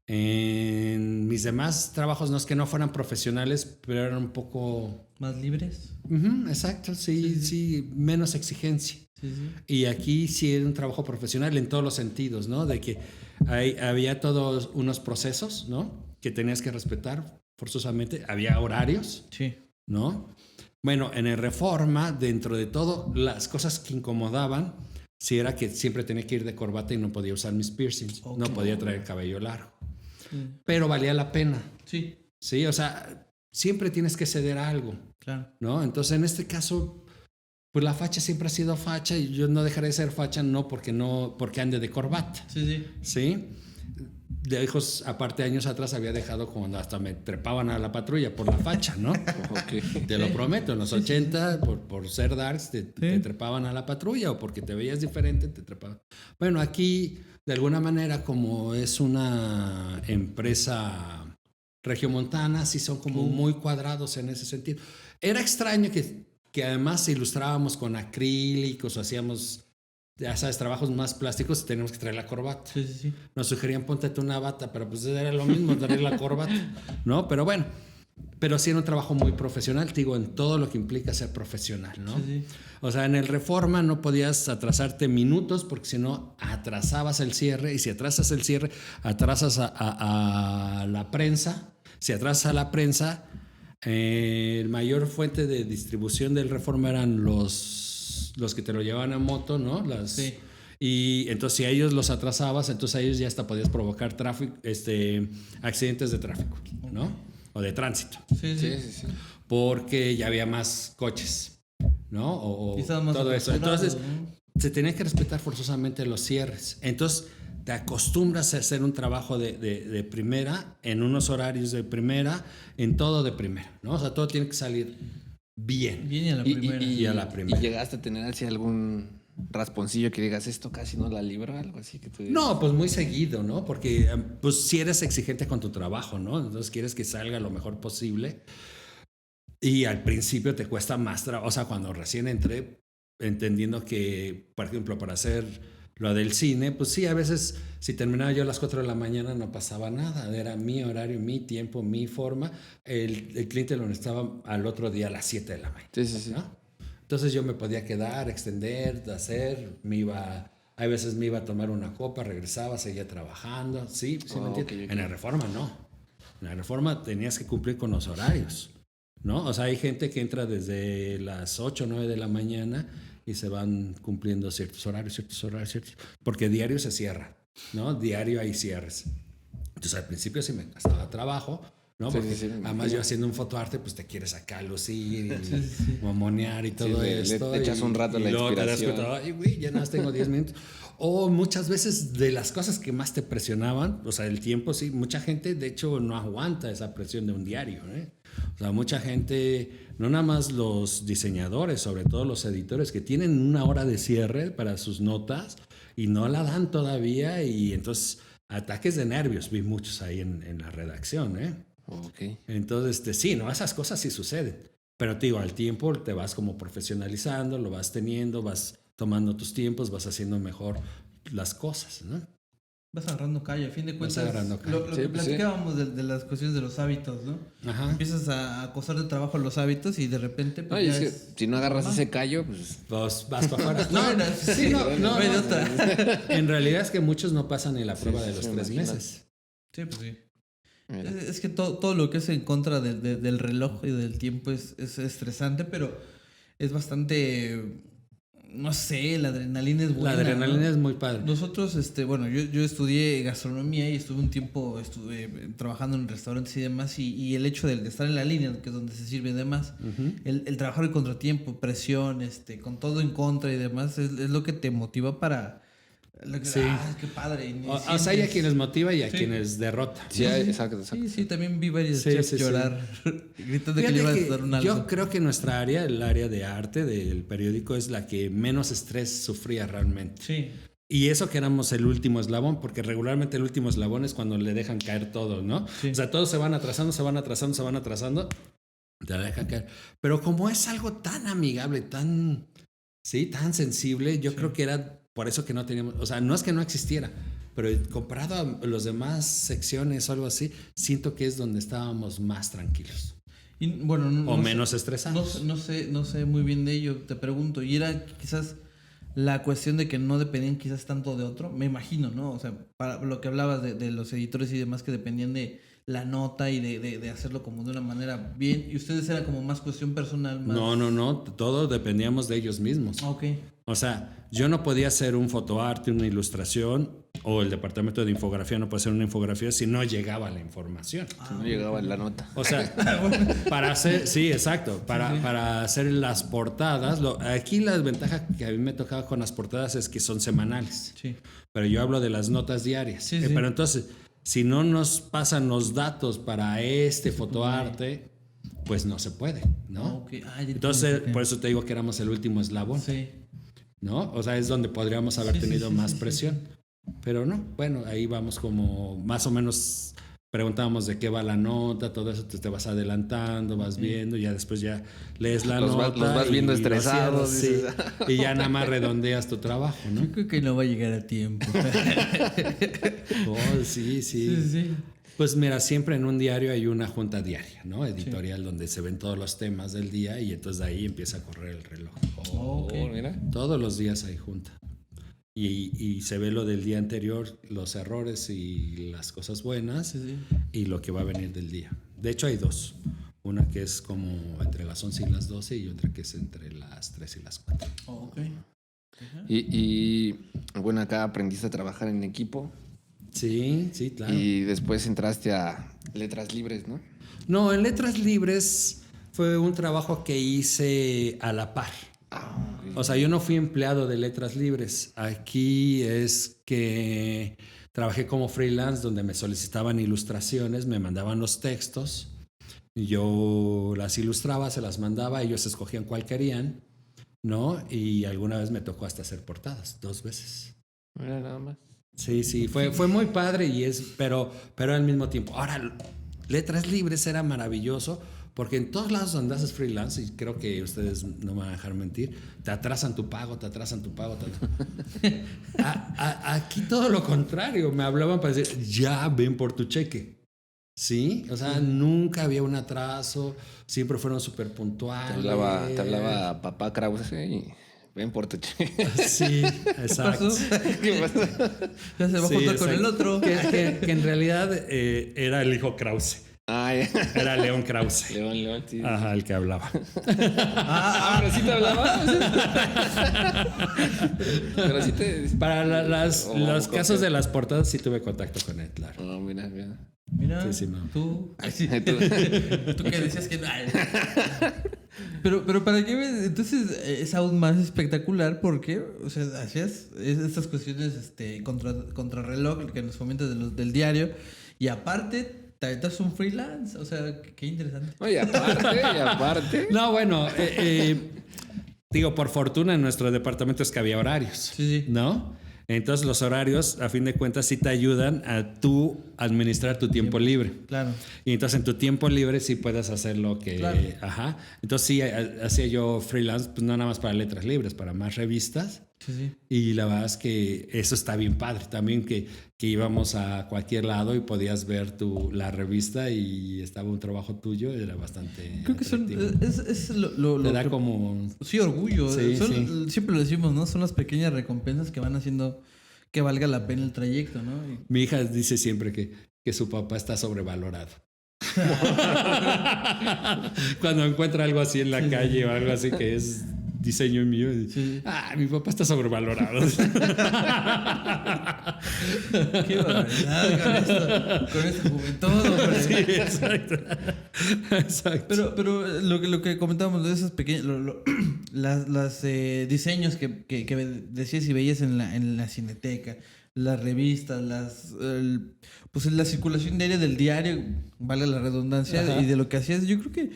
En mis demás trabajos no es que no fueran profesionales, pero eran un poco... ¿Más libres? Uh-huh, exacto, sí, menos exigencia. Sí, sí. Y aquí sí era un trabajo profesional en todos los sentidos, ¿no? De que había todos unos procesos, ¿no? Que tenías que respetar forzosamente. Había horarios, sí, ¿no? Bueno, en el Reforma, dentro de todo, las cosas que incomodaban, sí era que siempre tenía que ir de corbata y no podía usar mis piercings. Okay. No podía traer cabello largo. Pero valía la pena. Sí. Sí, o sea, siempre tienes que ceder a algo. Claro. ¿No? Entonces, en este caso, pues la facha siempre ha sido facha y yo no dejaré de ser facha porque ande de corbata. Sí, sí. ¿Sí? De hijos, aparte, años atrás había dejado cuando hasta me trepaban a la patrulla por la facha, ¿no? Okay. Te lo prometo, en los 80, por ser darks, te trepaban a la patrulla o porque te veías diferente, te trepaban. Bueno, aquí, de alguna manera, como es una empresa regiomontana, sí son como muy cuadrados en ese sentido. Era extraño que además ilustrábamos con acrílicos o hacíamos... Ya sabes, trabajos más plásticos y tenemos que traer la corbata. Sí, sí, sí. Nos sugerían ponte una bata, pero pues era lo mismo traer la corbata, ¿no? Pero bueno, pero sí era un trabajo muy profesional, digo, en todo lo que implica ser profesional, ¿no? Sí, sí. O sea, en el Reforma no podías atrasarte minutos porque si no atrasabas el cierre y si atrasas el cierre, atrasas a la prensa. Si atrasas a la prensa, el mayor fuente de distribución del Reforma eran los que te lo llevaban a moto, ¿no? Sí. Y entonces si a ellos los atrasabas, entonces a ellos ya hasta podías provocar accidentes de tráfico, ¿no? O de tránsito. Sí. Porque ya había más coches, ¿no? O más todo eso. Entonces, ¿no? Se tenía que respetar forzosamente los cierres. Entonces, te acostumbras a hacer un trabajo de primera, en unos horarios de primera, en todo de primera, ¿no? O sea, todo tiene que salir bien. Bien y a la primera. Y a la primera. ¿Y llegaste a tener así algún rasponcillo que digas esto casi no la libro, algo así que tú digas? No, pues muy seguido, ¿no? Porque pues si eres exigente con tu trabajo, ¿no? Entonces quieres que salga lo mejor posible. Y al principio te cuesta más trabajo. O sea, cuando recién entré, entendiendo que, por ejemplo, para hacer lo del cine, pues sí, a veces si terminaba yo a las 4 de la mañana no pasaba nada. Era mi horario, mi tiempo, mi forma. El cliente lo necesitaba al otro día a las 7 de la mañana. Sí. ¿No? Entonces yo me podía quedar, extender, hacer, hay veces me iba a tomar una copa, regresaba, seguía trabajando. Sí, ¿me entiendes? Okay. En la Reforma no. En la Reforma tenías que cumplir con los horarios, ¿no? O sea, hay gente que entra desde las 8 o 9 de la mañana y se van cumpliendo ciertos horarios, porque diario se cierra, ¿no? Diario hay cierres. Entonces al principio sí me gastaba trabajo, ¿no? Porque además yo haciendo un fotoarte, pues te quieres acá lucir y mamonear y todo esto. Le echas un rato la inspiración. Te das cuenta, ay, güey, ya nada más tengo 10 minutos. O muchas veces de las cosas que más te presionaban, o sea, el tiempo, sí, mucha gente de hecho no aguanta esa presión de un diario, ¿eh? O sea, mucha gente, no nada más los diseñadores, sobre todo los editores, que tienen una hora de cierre para sus notas y no la dan todavía y entonces ataques de nervios vi muchos ahí en la redacción, ¿eh? Okay. Entonces, sí, no, esas cosas sí suceden. Pero te digo, al tiempo te vas como profesionalizando, lo vas teniendo, vas tomando tus tiempos, vas haciendo mejor las cosas, ¿no? Vas agarrando callo, a fin de cuentas. Vas agarrando callo. Lo que platicábamos de las cuestiones de los hábitos, ¿no? Ajá. Empiezas a acosar de trabajo los hábitos y de repente... Pues, es que si no agarras ese callo, pues vas para afuera. No hay de otra. En realidad es que muchos no pasan en la prueba de los 3 meses. Sí, pues sí. Mira. Es que todo lo que es en contra del reloj y del tiempo es estresante, pero es bastante no sé, la adrenalina es buena. La adrenalina, ¿no?, es muy padre. Nosotros, bueno, yo estudié gastronomía y estuve un tiempo trabajando en restaurantes y demás, y el hecho de estar en la línea, que es donde se sirve y demás, el trabajar el contratiempo, presión, con todo en contra y demás, es lo que te motiva para... Sí. Qué padre. O sea, hay a quienes motiva y a quienes derrota. Sí, exacto. Sí, también vi varios chefs llorar, gritando que Fíjate le iban a que dar un algo. yo creo que nuestra área, el área de arte del periódico, es la que menos estrés sufría realmente. Sí. Y eso que éramos el último eslabón, porque regularmente el último eslabón es cuando le dejan caer todo, ¿no? Sí. O sea, todos se van atrasando, te la dejan caer. Pero como es algo tan amigable, tan sensible, yo creo que era por eso que no teníamos, o sea, no es que no existiera, pero comparado a las demás secciones o algo así, siento que es donde estábamos más tranquilos. Y, bueno, o menos estresados. No sé muy bien de ello, te pregunto. Y era quizás la cuestión de que no dependían quizás tanto de otro, me imagino, ¿no? O sea, para lo que hablabas de los editores y demás que dependían de la nota y de hacerlo como de una manera bien. Y ustedes era como más cuestión personal. Más... No, todos dependíamos de ellos mismos. Ok. O sea, yo no podía hacer un fotoarte, una ilustración, o el departamento de infografía no puede hacer una infografía si no llegaba la información. Si no llegaba la nota. O sea, para hacer, sí, exacto, para hacer las portadas, aquí la desventaja que a mí me tocaba con las portadas es que son semanales. Sí. Pero yo hablo de las notas diarias. Sí. Pero entonces, si no nos pasan los datos para este fotoarte, pues no se puede, ¿no? Okay. Entonces, por eso te digo que éramos el último eslabón. Sí. ¿No? O sea, es donde podríamos haber tenido más presión. Pero no, bueno, ahí vamos como más o menos preguntábamos de qué va la nota, todo eso te vas adelantando, vas viendo, ya después ya lees la nota. Los vas viendo estresados. Sí, y ya nada más redondeas tu trabajo, ¿no? Yo creo que no va a llegar a tiempo. Sí. Pues mira, siempre en un diario hay una junta diaria, ¿no? Editorial, donde se ven todos los temas del día y entonces de ahí empieza a correr el reloj. Mira. Todos los días hay junta. Y se ve lo del día anterior, los errores y las cosas buenas y lo que va a venir del día. De hecho hay dos. Una que es como entre las 11 y las 12 y otra que es entre las 3 y las 4. Y bueno, acá aprendiste a trabajar en equipo. Sí, claro. Y después entraste a Letras Libres, ¿no? No, en Letras Libres fue un trabajo que hice a la par. Okay. O sea, yo no fui empleado de Letras Libres. Aquí es que trabajé como freelance donde me solicitaban ilustraciones, me mandaban los textos, yo las ilustraba, se las mandaba, ellos escogían cuál querían, ¿no? Y alguna vez me tocó hasta hacer portadas, 2 veces. Mira, nada más. Sí, fue muy padre pero al mismo tiempo. Ahora, Letras Libres era maravilloso porque en todos lados donde haces freelance, y creo que ustedes no me van a dejar mentir, te atrasan tu pago. Aquí todo lo contrario, me hablaban para decir, ya ven por tu cheque. ¿Sí? O sea, nunca había un atraso, siempre fueron súper puntuales. Te hablaba papá Krause y... Ven por tu cheque. Sí, exacto. ¿Qué pasó? Ya se va a juntar con el otro. Que en realidad era el hijo Krause. Era León Krause. León, sí. Ajá, el que hablaba. Pero sí te hablaba. Pero sí te... Para los casos de las portadas sí tuve contacto con él, claro. Oh, mira. Mira, Sí, no. tú que decías que no. Pero para qué ves, entonces es aún más espectacular porque, o sea, hacías estas cuestiones contra reloj que nos comentas del diario y aparte te aventas un freelance, o sea, qué interesante. Oye, aparte. No, bueno, digo, por fortuna en nuestro departamento es que había horarios, Sí. ¿no? Entonces los horarios, a fin de cuentas, sí te ayudan a tú administrar tu tiempo libre. Claro. Y entonces en tu tiempo libre sí puedes hacer lo que... Claro. Ajá. Entonces sí, hacía yo freelance, pues no nada más para Letras Libres, para más revistas. Sí. Y la verdad es que eso está bien padre. También que íbamos a cualquier lado y podías ver la revista y estaba un trabajo tuyo, era bastante... Creo que es lo te da que, como... Sí, orgullo. Sí. Siempre lo decimos, ¿no? Son las pequeñas recompensas que van haciendo que valga la pena el trayecto, ¿no? Mi hija dice siempre que su papá está sobrevalorado. Cuando encuentra algo así en la calle o algo así que es diseño mío. Sí. Mi papá está sobrevalorado. Qué barbaridad con esta juventud, hombre. Sí, exacto. Pero lo que comentábamos de esos pequeños, las diseños que decías y veías en la cineteca, las revistas, pues la circulación diaria del diario, vale la redundancia, Ajá. y de lo que hacías, yo creo que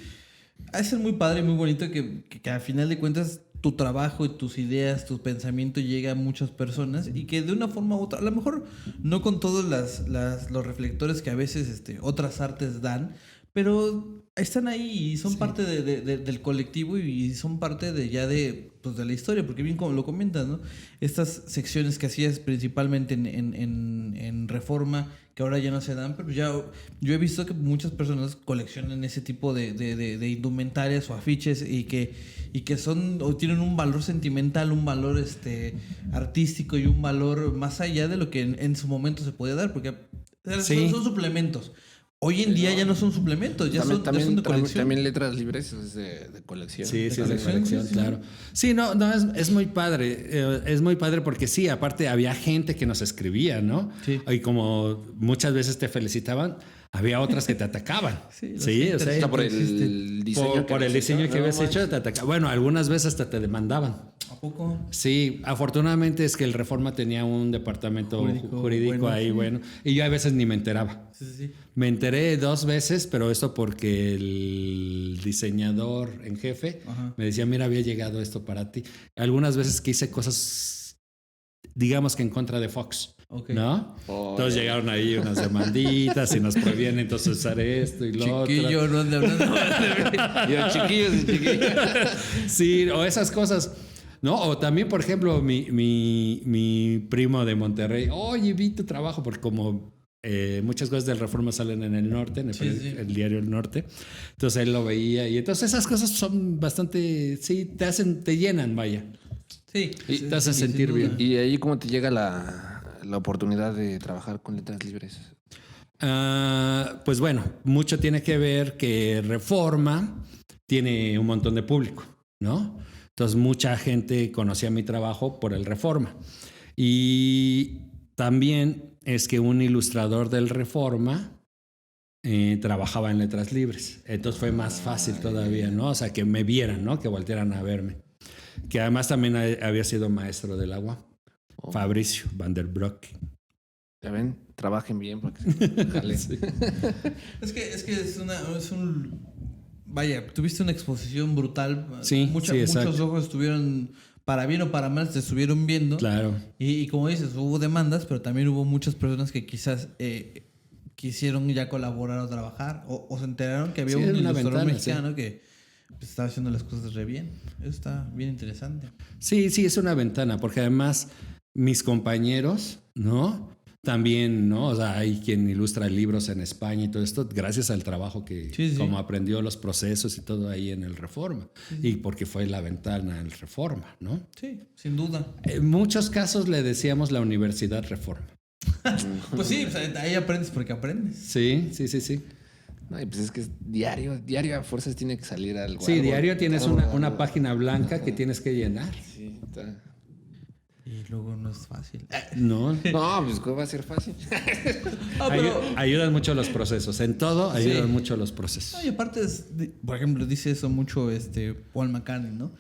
ha de ser muy padre y muy bonito que al final de cuentas tu trabajo y tus ideas, tu pensamiento llega a muchas personas y que de una forma u otra, a lo mejor no con todos los reflectores que a veces otras artes dan, pero están ahí y son parte del colectivo y son parte pues de la historia, porque bien como lo comentas, ¿no? Estas secciones que hacías principalmente en Reforma, que ahora ya no se dan, pero yo he visto que muchas personas coleccionan ese tipo de indumentarias o afiches y que son o tienen un valor sentimental, un valor artístico y un valor más allá de lo que en su momento se podía dar, porque son suplementos. Hoy en día ya no son suplementos, ya son de colección. También letras libres es de colección. Sí, de es de colección, colección, claro. Sí, no, es muy padre. Es muy padre porque sí, aparte había gente que nos escribía, ¿no? Sí. Y como muchas veces te felicitaban, había otras que te atacaban. Sí, o sea, por el diseño por el diseño que habías hecho, manches. te atacaban. Bueno, algunas veces hasta te demandaban. ¿A poco? Sí, afortunadamente es que el Reforma tenía un departamento jurídico bueno, ahí, sí. bueno, y yo a veces ni me enteraba. Sí. Me enteré 2 veces, pero esto porque el diseñador en jefe Ajá. me decía, mira, había llegado esto para ti. Algunas veces que hice cosas, digamos que en contra de Fox, Ok. ¿no? Oh, Entonces llegaron ahí unas demanditas y nos prohibían entonces usar esto y lo Chiquillo, otro. no ande hablando. Y los chiquillos. Sí, o esas cosas. ¿No? O también, por ejemplo, mi primo de Monterrey, oye, vi tu trabajo, porque como muchas cosas del Reforma salen en el norte, en el diario El Norte, entonces él lo veía y entonces esas cosas son bastante, sí, te llenan, vaya. Sí. Y te hacen sentir bien. ¿Y ahí cómo te llega la oportunidad de trabajar con letras libres? Pues bueno, mucho tiene que ver que Reforma tiene un montón de público, ¿no? Entonces mucha gente conocía mi trabajo por el Reforma. Y también es que un ilustrador del Reforma trabajaba en letras libres. Entonces fue más fácil todavía, ¿no? O sea, que me vieran, ¿no? Que voltearan a verme. Que además también había sido maestro del agua. Fabricio Van der Broek. Ya ven, trabajen bien porque jale. Sí. Es que es un... Vaya, tuviste una exposición brutal. Sí, muchos ojos estuvieron, para bien o para mal, te estuvieron viendo. Claro. Y como dices, hubo demandas, pero también hubo muchas personas que quizás quisieron ya colaborar o trabajar, o se enteraron que había un ilustrador mexicano que pues, estaba haciendo las cosas re bien. Eso está bien interesante. Sí, es una ventana, porque además mis compañeros, ¿no? También, ¿no? O sea, hay quien ilustra libros en España y todo esto, gracias al trabajo que, como aprendió los procesos y todo ahí en el Reforma. Y porque fue la ventana del Reforma, ¿no? Sí, sin duda. En muchos casos le decíamos la Universidad Reforma. Pues sí, ahí aprendes porque aprendes. Sí. No, y pues es que es diario a fuerzas tiene que salir algo. Sí, diario tienes algo. una página blanca que tienes que llenar. Sí, está. Y luego no es fácil. No. No, pues ¿cómo va a ser fácil? Ayudan mucho los procesos. En todo ayudan mucho los procesos. No, y aparte, por ejemplo, dice eso mucho Paul McCartney, ¿no?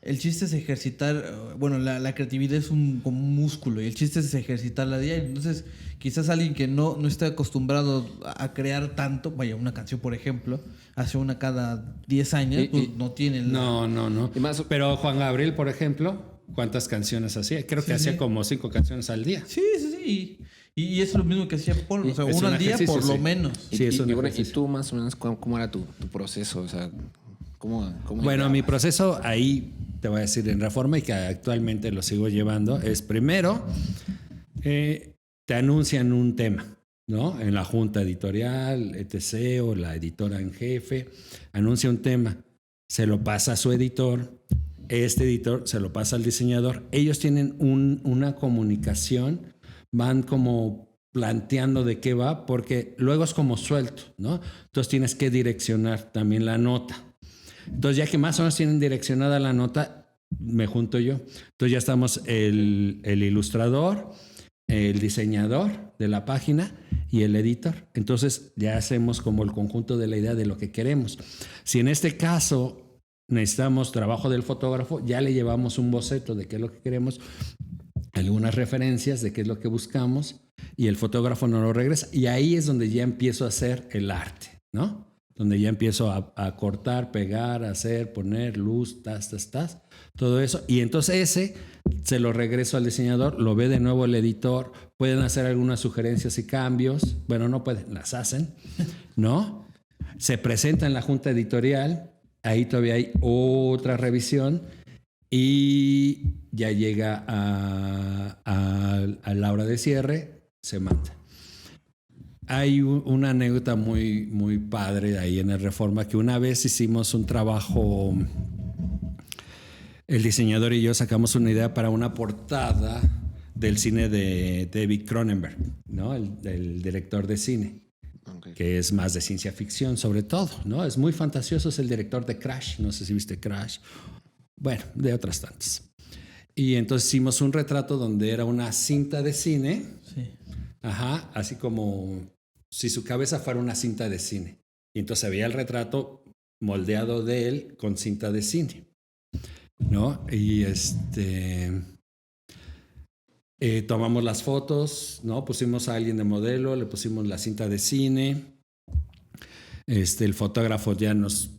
El chiste es ejercitar, bueno, la creatividad es como un músculo y el chiste es ejercitarla a diario. Entonces, quizás alguien que no esté acostumbrado a crear tanto, vaya, una canción, por ejemplo, hace una cada 10 años, pues no tiene... No. Pero Juan Gabriel, por ejemplo, ¿cuántas canciones hacía? Creo que hacía como 5 canciones al día. Sí. Y es lo mismo que hacía Paul, o sea, una al día por lo menos. Sí, y tú más o menos, ¿cómo era tu proceso? O sea, ¿cómo bueno, llegabas? mi proceso ahí, te voy a decir, en Reforma y que actualmente lo sigo llevando, es primero, te anuncian un tema, ¿no? En la junta editorial, etc., o la editora en jefe, anuncia un tema, se lo pasa a su editor, este editor se lo pasa al diseñador, ellos tienen una comunicación, van como planteando de qué va, porque luego es como suelto, ¿no? Entonces tienes que direccionar también la nota. Entonces ya que más o menos tienen direccionada la nota, me junto yo. Entonces ya estamos el ilustrador, el diseñador de la página y el editor. Entonces ya hacemos como el conjunto de la idea de lo que queremos. Si en este caso necesitamos trabajo del fotógrafo, ya le llevamos un boceto de qué es lo que queremos, algunas referencias de qué es lo que buscamos, y el fotógrafo nos lo regresa. Y ahí es donde ya empiezo a hacer el arte, ¿no? Donde ya empiezo a cortar, pegar, hacer, poner luz, todo eso. Y entonces ese se lo regreso al diseñador, lo ve de nuevo el editor, pueden hacer algunas sugerencias y cambios. Bueno, no pueden, las hacen, ¿no? Se presenta en la junta editorial, ahí todavía hay otra revisión y ya llega a la hora de cierre, se manda. Hay una anécdota muy, muy padre ahí en el Reforma, que una vez hicimos un trabajo, el diseñador y yo sacamos una idea para una portada del cine de David Cronenberg, ¿no? El director de cine, que es más de ciencia ficción sobre todo, ¿no? Es muy fantasioso, es el director de Crash, no sé si viste Crash, bueno, de otras tantas. Y entonces hicimos un retrato donde era una cinta de cine, sí. Ajá, así como si su cabeza fuera una cinta de cine. Y entonces se veía el retrato moldeado de él con cinta de cine, ¿no? Y tomamos las fotos, ¿no? Pusimos a alguien de modelo, le pusimos la cinta de cine. El fotógrafo ya nos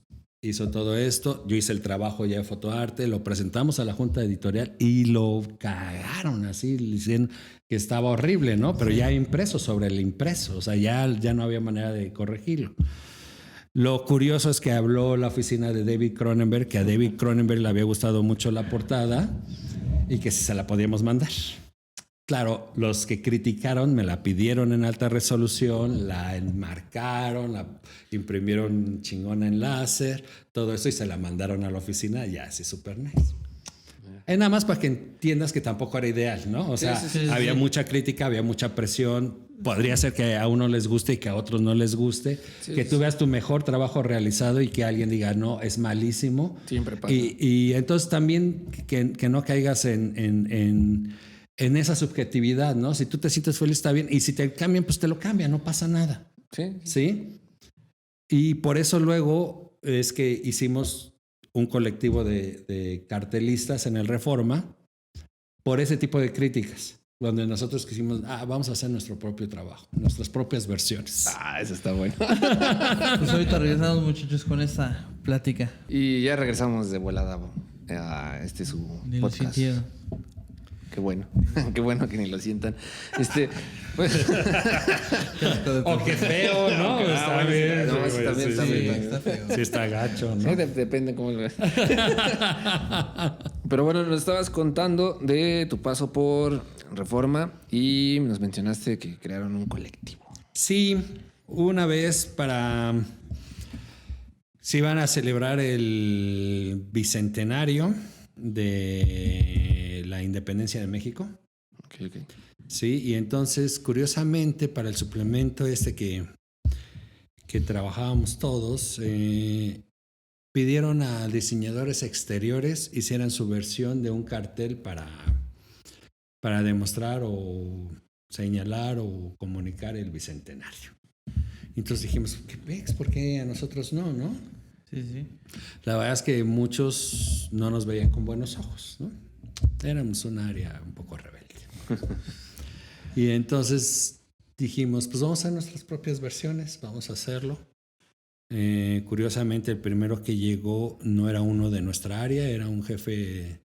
hizo todo esto. Yo hice el trabajo ya de fotoarte, lo presentamos a la junta editorial y lo cagaron así, diciendo que estaba horrible, ¿no? Pero ya impreso sobre el impreso, o sea, ya no había manera de corregirlo. Lo curioso es que habló la oficina de David Cronenberg, que a David Cronenberg le había gustado mucho la portada y que si se la podíamos mandar. Claro, los que criticaron me la pidieron en alta resolución, la enmarcaron, la imprimieron chingona en láser, todo eso, y se la mandaron a la oficina, ya así súper nice. Nada más para que entiendas que tampoco era ideal, ¿no? O sea, había mucha crítica, había mucha presión. Podría ser que a uno les guste y que a otros no les guste. Que tú veas tu mejor trabajo realizado y que alguien diga, no, es malísimo. Siempre pasa. Y entonces también que no caigas en esa subjetividad, ¿no? Si tú te sientes feliz, está bien. Y si te cambian, pues te lo cambian, no pasa nada. ¿Sí? Y por eso luego es que hicimos un colectivo de cartelistas en el Reforma por ese tipo de críticas, donde nosotros quisimos, vamos a hacer nuestro propio trabajo, nuestras propias versiones. Eso está bueno. Pues ahorita regresamos, muchachos, con esta plática. Y ya regresamos de volada a su Ni podcast. lo sintieron. Qué bueno. Qué bueno que ni lo sientan. O qué feo, ¿no? Está bien. No, sí, también está bien. Está feo. Sí, está gacho, ¿no? Sí, depende cómo lo veas. Pero bueno, nos estabas contando de tu paso por Reforma y nos mencionaste que crearon un colectivo. Sí, una vez se iban a celebrar el bicentenario de la independencia de México. Okay. Sí, y entonces, curiosamente, para el suplemento que trabajábamos todos, pidieron a diseñadores exteriores hicieran su versión de un cartel para demostrar o señalar o comunicar el bicentenario. Entonces dijimos, ¿qué pex? ¿Por qué a nosotros no? Sí. La verdad es que muchos no nos veían con buenos ojos, ¿no? Éramos un área un poco rebelde. Y entonces dijimos, pues vamos a hacer nuestras propias versiones, vamos a hacerlo. Curiosamente, el primero que llegó no era uno de nuestra área, era un jefe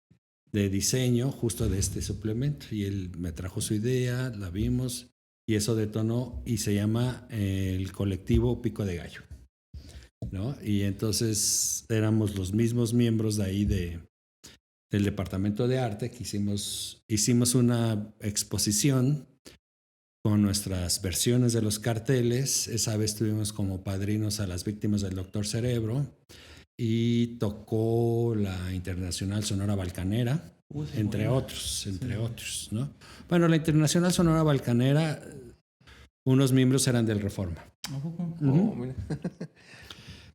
de diseño justo de este suplemento. Y él me trajo su idea, la vimos y eso detonó y se llama el colectivo Pico de Gallo, ¿no? Y entonces éramos los mismos miembros de ahí del departamento de arte que hicimos una exposición con nuestras versiones de los carteles. Esa vez tuvimos como padrinos a las víctimas del Doctor Cerebro y tocó la Internacional Sonora Balcanera, entre otros, ¿no? Bueno, la Internacional Sonora Balcanera, unos miembros eran del Reforma. ¿A poco?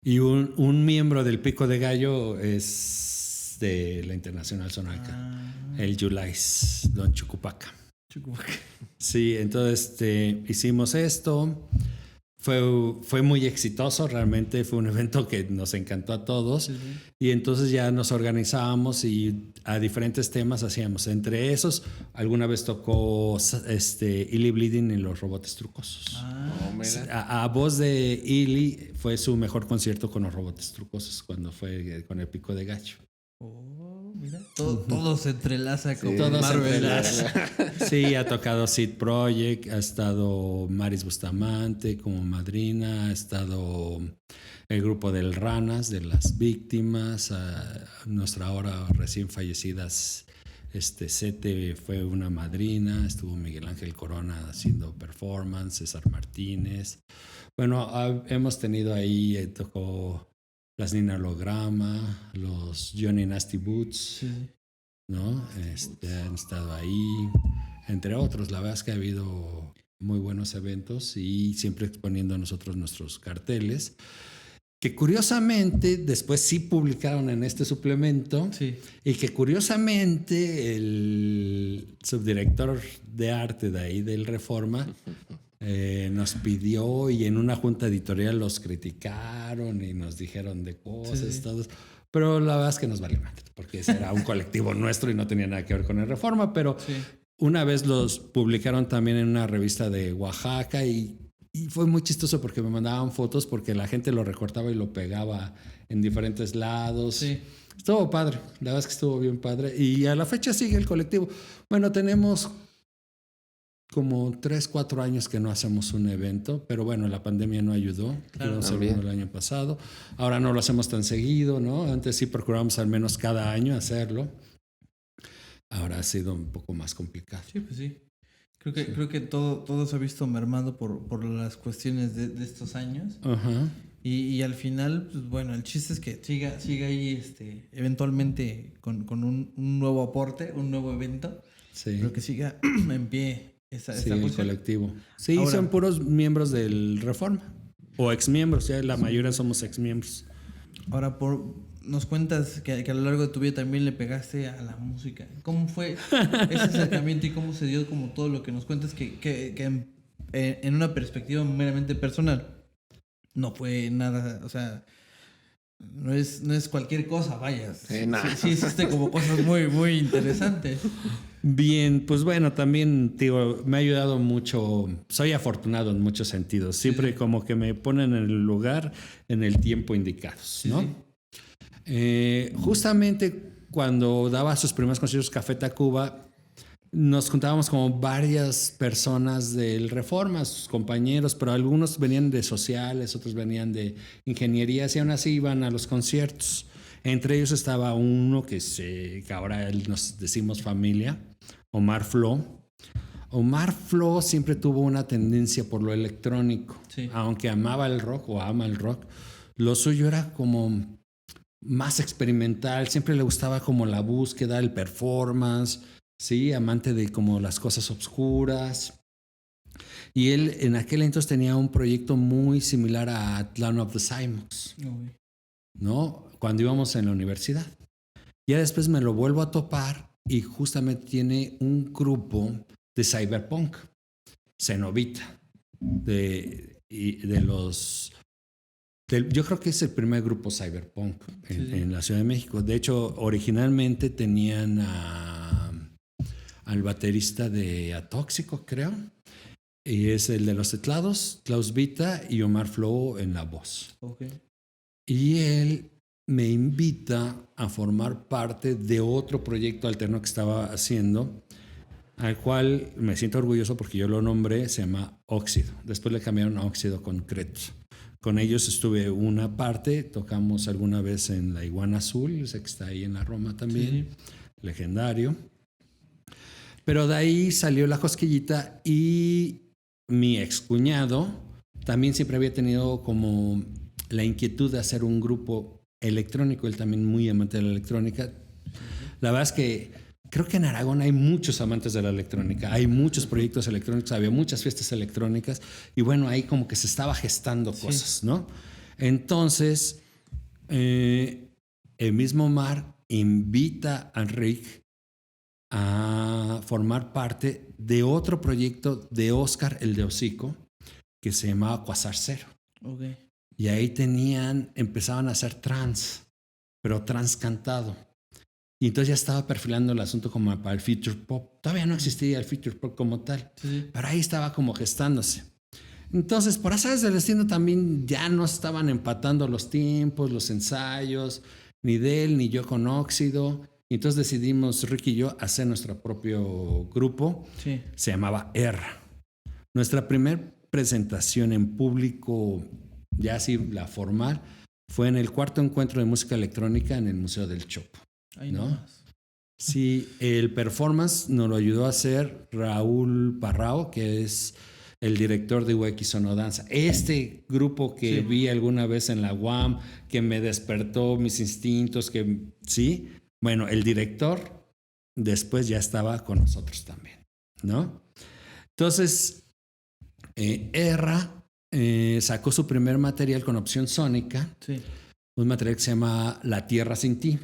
Y un miembro del Pico de Gallo es de la Internacional Sonaca, el Yulais, Don Chucupaca. Sí, entonces hicimos esto. Fue muy exitoso, realmente fue un evento que nos encantó a todos. Sí. Y entonces ya nos organizábamos y a diferentes temas hacíamos. Entre esos, alguna vez tocó Illy Bleeding en los Robotes Trucosos. A voz de Illy fue su mejor concierto con los Robotes Trucosos cuando fue con el Pico de Gallo. Mira, todo se entrelaza con todo Marvel. Sí, ha tocado Seed Project, ha estado Maris Bustamante como madrina, ha estado el grupo del Ranas, de las Víctimas, nuestra ahora recién fallecida Sete fue una madrina, estuvo Miguel Ángel Corona haciendo performance, César Martínez. Bueno, hemos tenido ahí, tocó las Nina Holograma, los Johnny Nasty Boots, ¿no? Han estado ahí, entre otros. La verdad es que ha habido muy buenos eventos y siempre exponiendo a nosotros nuestros carteles, que curiosamente después sí publicaron en este suplemento y que curiosamente el subdirector de arte de ahí del Reforma nos pidió y en una junta editorial los criticaron y nos dijeron de cosas, todos. Pero la verdad es que nos vale más, porque ese era un colectivo nuestro y no tenía nada que ver con el Reforma, pero una vez los publicaron también en una revista de Oaxaca y fue muy chistoso porque me mandaban fotos porque la gente lo recortaba y lo pegaba en diferentes lados. Sí. Estuvo padre, la verdad es que estuvo bien padre y a la fecha sigue el colectivo. Bueno, tenemos como 3-4 años que no hacemos un evento, pero bueno, la pandemia no ayudó. Claro, el año pasado. Ahora no lo hacemos tan seguido, ¿no? Antes sí procuramos al menos cada año hacerlo. Ahora ha sido un poco más complicado. Sí, pues sí. Creo que todo se ha visto mermado por las cuestiones de estos años. Ajá. Y al final, pues bueno, el chiste es que siga ahí eventualmente con un nuevo aporte, un nuevo evento. Sí. Pero que siga en pie esta el colectivo. Sí, ahora, son puros miembros del Reforma. O exmiembros, ya la mayoría somos exmiembros. Ahora, nos cuentas que a lo largo de tu vida también le pegaste a la música. ¿Cómo fue ese acercamiento y cómo se dio como todo lo que nos cuentas que en una perspectiva meramente personal no fue nada, o sea, no es cualquier cosa, vaya. Sí hiciste como cosas muy, muy interesantes. Bien, pues bueno, también digo, me ha ayudado mucho, soy afortunado en muchos sentidos, siempre como que me ponen en el lugar, en el tiempo indicados, ¿no? Justamente cuando daba sus primeros conciertos Café Tacuba, nos juntábamos como varias personas del Reforma, sus compañeros, pero algunos venían de sociales, otros venían de ingenierías y aún así iban a los conciertos. Entre ellos estaba uno que ahora nos decimos familia, Omar Flo. Omar Flo siempre tuvo una tendencia por lo electrónico, aunque amaba el rock o ama el rock, lo suyo era como más experimental, siempre le gustaba como la búsqueda, el performance, sí, amante de como las cosas obscuras. Y él en aquel entonces tenía un proyecto muy similar a Clan of the Cymox, ¿no? Cuando íbamos en la universidad. Ya después me lo vuelvo a topar y justamente tiene un grupo de cyberpunk, Cenobita, yo creo que es el primer grupo cyberpunk en la Ciudad de México. De hecho, originalmente tenían al baterista de Atóxico, creo, y es el de los teclados, Klaus Vita y Omar Flo en la voz. Y él me invita a formar parte de otro proyecto alterno que estaba haciendo, al cual me siento orgulloso porque yo lo nombré, se llama Óxido. Después le cambiaron a Óxido Concreto. Con ellos estuve una parte, tocamos alguna vez en la Iguana Azul, sé que está ahí en la Roma también, legendario. Pero de ahí salió La Cosquillita y mi excuñado también siempre había tenido como la inquietud de hacer un grupo electrónico, él también muy amante de la electrónica. La verdad es que creo que en Aragón hay muchos amantes de la electrónica, hay muchos proyectos electrónicos, había muchas fiestas electrónicas y bueno, ahí como que se estaba gestando cosas, ¿no? Entonces, el mismo Omar invita a Rick a formar parte de otro proyecto de Oscar el de Hocico que se llamaba Quasar Zero. Okay. Y ahí empezaban a hacer trance, pero trance cantado. Y entonces ya estaba perfilando el asunto como para el future pop. Todavía no existía el future pop como tal, pero ahí estaba como gestándose. Entonces, por azares del destino también ya no estaban empatando los tiempos, los ensayos, ni de él ni yo con Óxido. Y entonces decidimos, Ricky y yo, hacer nuestro propio grupo. Sí. Se llamaba Erra. Nuestra primera presentación en público, ya así la formal, fue en el 4º encuentro de música electrónica en el Museo del Chopo. Ahí ¿no? nomás. Sí, el performance nos lo ayudó a hacer Raúl Parrao, que es el director de UX Sonodanza. Este grupo que vi alguna vez en la UAM, que me despertó mis instintos, sí. Bueno, el director después ya estaba con nosotros también, ¿no? Entonces, Erra sacó su primer material con opción sónica, un material que se llama La Tierra Sin Ti,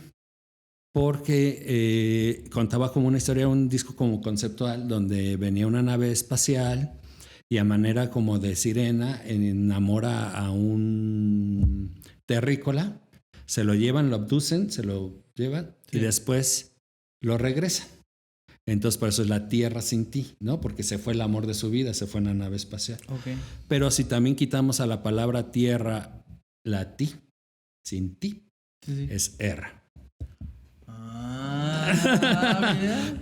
porque contaba como una historia, un disco como conceptual, donde venía una nave espacial y a manera como de sirena enamora a un terrícola, se lo llevan, lo abducen, se lo llevan y después lo regresan. Entonces por eso es La Tierra Sin Ti, ¿no? Porque se fue el amor de su vida, se fue en la nave espacial. Okay. Pero si también quitamos a la palabra tierra la ti, sin ti, es Erra.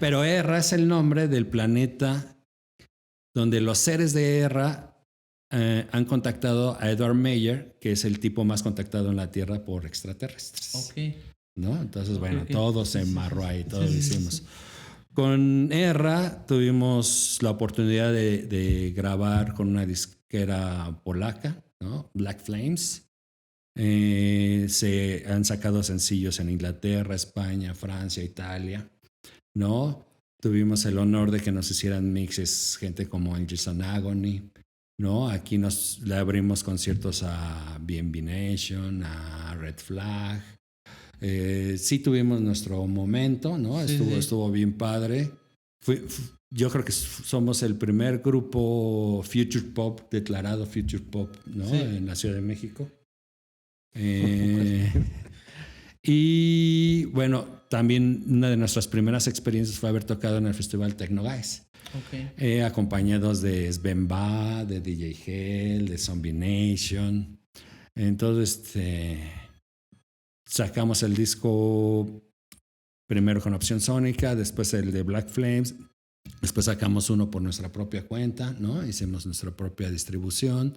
Pero Erra es el nombre del planeta donde los seres de Erra han contactado a Edward Meyer, que es el tipo más contactado en la Tierra por extraterrestres. Okay. ¿No? Entonces, todo se embarró ahí, todo lo hicimos. Con Erra tuvimos la oportunidad de grabar con una disquera polaca, ¿no? Black Flames. Se han sacado sencillos en Inglaterra, España, Francia, Italia, ¿no? Tuvimos el honor de que nos hicieran mixes gente como Angels on Agony, ¿no? Aquí le abrimos conciertos a BNB Nation, a Red Flag. Sí tuvimos nuestro momento, ¿no? Estuvo bien padre. Yo creo que somos el primer grupo Future Pop, declarado Future Pop, ¿no? En la Ciudad de México. Y bueno, también una de nuestras primeras experiencias fue haber tocado en el festival Techno Guys. Acompañados de Sven Ba, de DJ Hell, de Zombie Nation. Entonces sacamos el disco primero con opción sónica, después el de Black Flames, después sacamos uno por nuestra propia cuenta, ¿no? Hicimos nuestra propia distribución.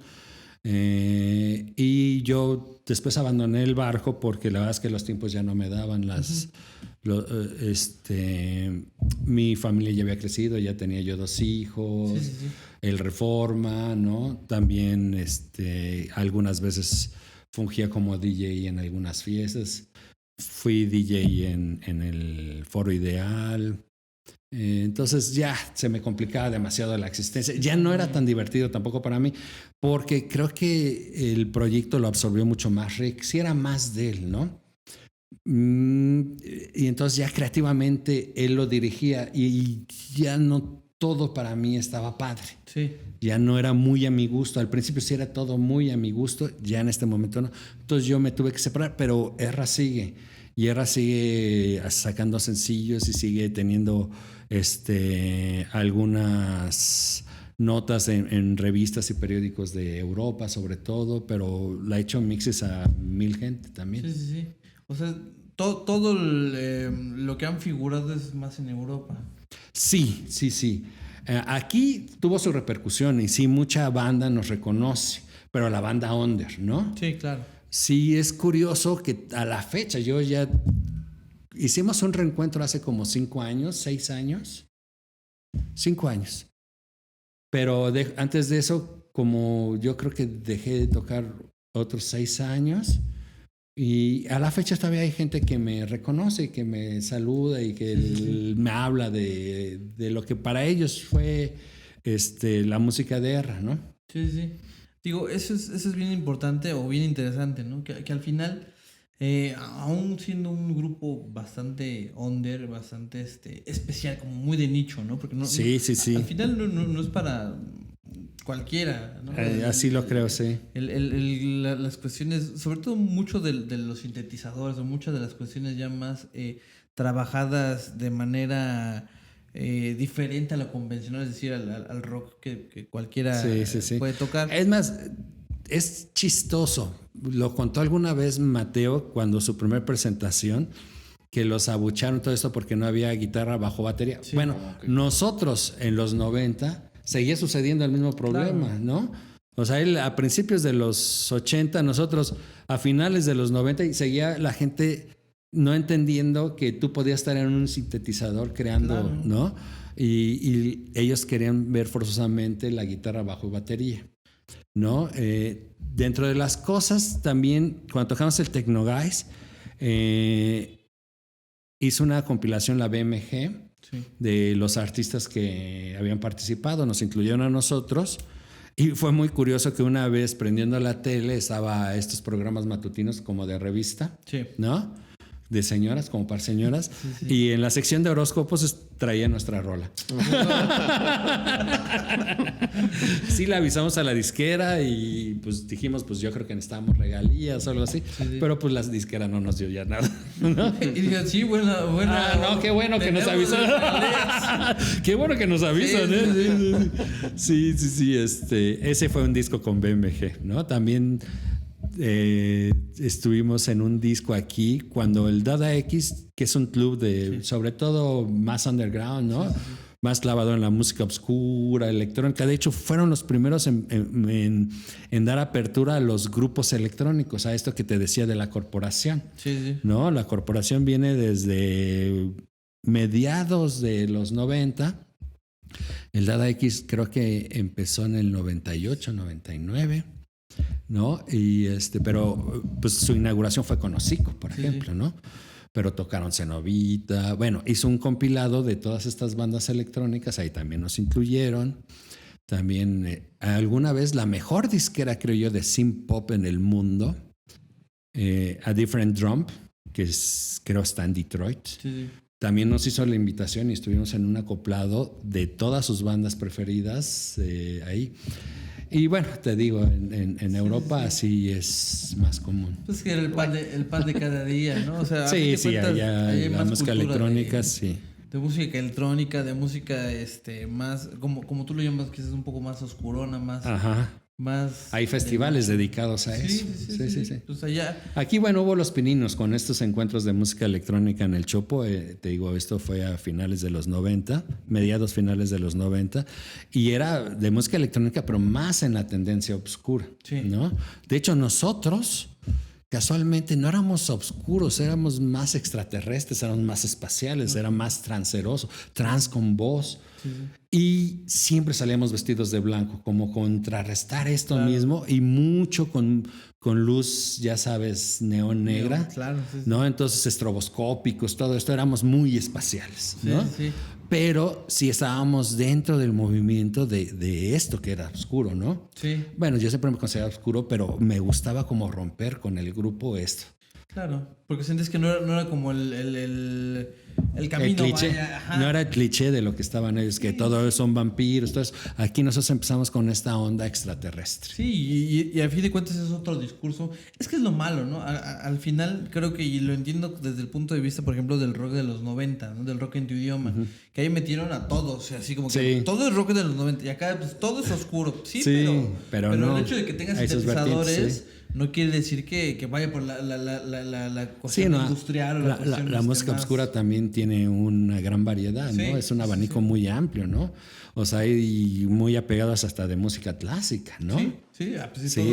Y yo después abandoné el barco porque la verdad es que los tiempos ya no me daban mi familia ya había crecido, ya tenía yo 2 hijos, el Reforma, ¿no? También algunas veces fungía como DJ en algunas fiestas, fui DJ en el Foro Ideal. Entonces ya se me complicaba demasiado la existencia. Ya no era tan divertido tampoco para mí, porque creo que el proyecto lo absorbió mucho más Rick. Sí era más de él, ¿no? Y entonces ya creativamente él lo dirigía y ya no todo para mí estaba padre. Ya no era muy a mi gusto. Al principio sí era todo muy a mi gusto, ya en este momento no. Entonces yo me tuve que separar, pero Erra sigue. Y Erra sigue sacando sencillos y sigue teniendo algunas notas en revistas y periódicos de Europa sobre todo, pero la ha hecho mixes a 1000 gente también. Sí. O sea, todo lo que han figurado es más en Europa. Sí. Aquí tuvo su repercusión y sí, mucha banda nos reconoce, pero la banda under, ¿no? Sí, claro. Sí, es curioso que a la fecha yo ya hicimos un reencuentro hace como 5 años, 6 años. 5 años. Pero antes de eso, como yo creo que dejé de tocar otros 6 años, y a la fecha todavía hay gente que me reconoce, que me saluda y que me habla de lo que para ellos fue la música de Erra, ¿no? Sí. Digo, eso es bien importante o bien interesante, ¿no? Que al final Aún siendo un grupo bastante under, bastante especial, como muy de nicho, ¿no? Porque Sí. Al final no es para cualquiera, ¿no? Así lo creo, sí. Las cuestiones, sobre todo mucho de los sintetizadores, o muchas de las cuestiones ya más trabajadas de manera diferente a lo convencional, es decir, al rock que cualquiera puede tocar. Es más, es chistoso. Lo contó alguna vez Mateo cuando su primera presentación, que los abucharon todo esto porque no había guitarra, bajo, batería. Sí, bueno, nosotros en los 90 seguía sucediendo el mismo problema, claro, ¿no? O sea, él a principios de los 80, nosotros a finales de los 90, y seguía la gente no entendiendo que tú podías estar en un sintetizador creando, claro, ¿no? Y ellos querían ver forzosamente la guitarra, bajo y batería, ¿no? Dentro de las cosas también, cuando tocamos el Techno Guys, hizo una compilación la BMG, sí, de los artistas que habían participado, nos incluyeron a nosotros, y fue muy curioso que una vez prendiendo la tele estaba estos programas matutinos como de revista, sí, ¿no? De señoras, como para señoras, sí. Y en la sección de horóscopos traía nuestra rola. Sí, le avisamos a la disquera y pues dijimos, pues yo creo que necesitábamos regalías o algo así, sí. Pero pues la disquera no nos dio ya nada, ¿no? Y dijeron, sí, buena. No, qué bueno que nos avisan. Qué bueno que nos avisan, sí. Sí. Ese fue un disco con BMG, ¿no? También estuvimos en un disco aquí cuando el Dada X, que es un club de, sí, sobre todo más underground, ¿no? Sí. Más clavado en la música oscura, electrónica. De hecho, fueron los primeros en dar apertura a los grupos electrónicos, a esto que te decía de la corporación. Sí. ¿No? La corporación viene desde mediados de los 90. El Dada X creo que empezó en el 98, 99. ¿No? Y pero pues su inauguración fue con Hocico, por ejemplo, ¿no? Pero tocaron Cenovita, bueno, hizo un compilado de todas estas bandas electrónicas, ahí también nos incluyeron. También alguna vez la mejor disquera, creo yo, de synth pop en el mundo, A Different Drum, que creo está en Detroit. Sí. También nos hizo la invitación y estuvimos en un acoplado de todas sus bandas preferidas ahí. Y bueno, te digo, en Europa así es más común. Pues que era el pan de cada día, ¿no? O sea, sí, allá hay la música electrónica, sí. De música electrónica, de música más, como tú lo llamas, que es un poco más oscurona, más... Ajá. Más, hay festivales dedicados a eso. Sí. Pues allá. Aquí, bueno, hubo Los Pininos con estos encuentros de música electrónica en el Chopo. Te digo, esto fue a finales de los 90, mediados finales de los 90. Y era de música electrónica, pero más en la tendencia oscura, sí, ¿no? De hecho, nosotros casualmente no éramos oscuros, éramos más extraterrestres, éramos más espaciales, era más tranceroso, trans con voz. Sí. Y siempre salíamos vestidos de blanco, como contrarrestar esto, claro, mismo, y mucho con luz, ya sabes, neón negra, claro, sí. ¿No? Entonces estroboscópicos, todo esto, éramos muy espaciales, ¿no? Sí. Pero sí estábamos dentro del movimiento de esto que era oscuro, ¿no? Sí. Bueno, yo siempre me consideraba oscuro, pero me gustaba como romper con el grupo esto. Claro, porque sientes que no era como el camino. El cliché, no era el cliché de lo que estaban ellos, que todos son vampiros. Todo eso. Aquí nosotros empezamos con esta onda extraterrestre. Sí, y a fin de cuentas es otro discurso. Es que es lo malo, ¿no? Al final creo que, y lo entiendo desde el punto de vista, por ejemplo, del rock de los 90, ¿no? Del rock en tu idioma, que ahí metieron a todos, o sea, así como que todo es rock de los 90 y acá pues, todo es oscuro. Sí, pero no, el hecho de que tengas sintetizadores... No quiere decir que vaya por la cuestión industrial o la música oscura también tiene una gran variedad, ¿no? Es un abanico muy amplio, ¿no? O sea, hay muy apegados hasta de música clásica, ¿no? Sí,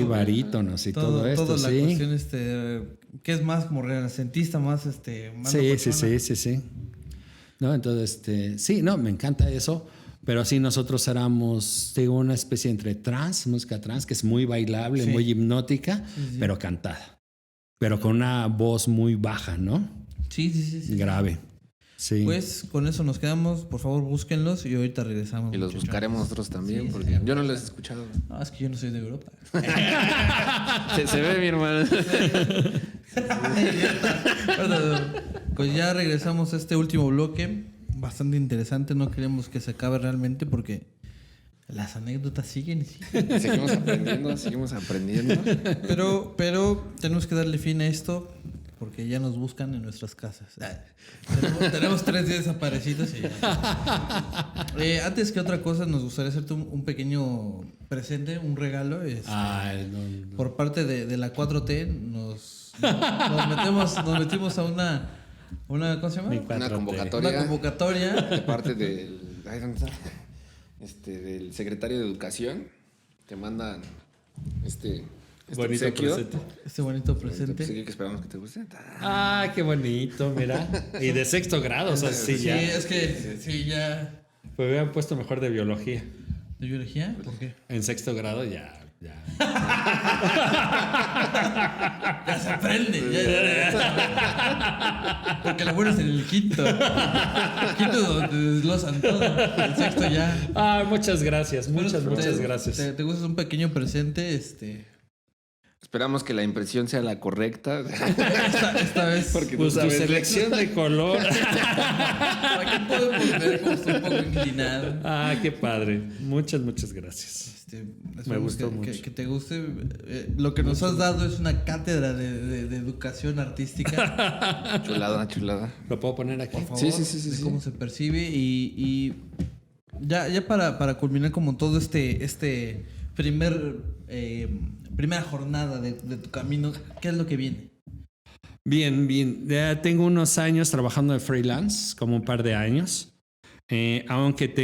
barítonos y todo esto, toda la cuestión que es más como renacentista, más Sí. No, entonces, sí, no, me encanta eso. Pero sí, nosotros éramos, digo, una especie entre música trance, que es muy bailable, muy hipnótica, pero cantada. Pero con una voz muy baja, ¿no? Sí. Grave. Sí. Pues con eso nos quedamos. Por favor, búsquenlos y ahorita regresamos. Y los muchachos. buscaremos nosotros también, Sí, porque yo no los he escuchado. No, es que yo no soy de Europa. Se ve, mi hermano. Pues ya regresamos a este último bloque. Bastante interesante. No queremos que se acabe realmente porque las anécdotas siguen y siguen. Seguimos aprendiendo. Pero tenemos que darle fin a esto porque ya nos buscan en nuestras casas. Tenemos 3 días desaparecidos. Antes que otra cosa, nos gustaría hacerte un pequeño presente, un regalo. No. Por parte de la 4T, nos metimos a una ¿cómo se llama? Una 4T. convocatoria. Una convocatoria. De parte del... Ay, ¿dónde está? Del secretario de Educación. Te mandan este Bonito obsequio. presente. Este bonito Este presente. obsequio que esperamos que te guste. Ah, qué bonito, mira. Y de sexto grado, o sea, sí, Sí, ya. es que sí, ya. Pues hubieran puesto mejor de biología. ¿De biología? ¿Por qué? En sexto grado ya. Ya se aprende. Porque lo bueno es en el quinto. El quinto donde desglosan todo. El sexto ya. Ah, muchas gracias, muchas gracias. Te gustas un pequeño presente, Esperamos que la impresión sea la correcta. esta vez. Porque Pues tú tu sabes, selección de color. Aquí podemos ver cómo está un poco inclinado. Ah, qué padre. Muchas gracias. Me gustó mucho. Que te guste. Lo que nos has dado es una cátedra de educación artística. Chulada. ¿Lo puedo poner aquí? Por favor, Sí. de cómo se percibe y ya para culminar como todo este primera jornada de tu camino, ¿qué es lo que viene? Bien. Ya tengo unos años trabajando de freelance, como un par de años. Aunque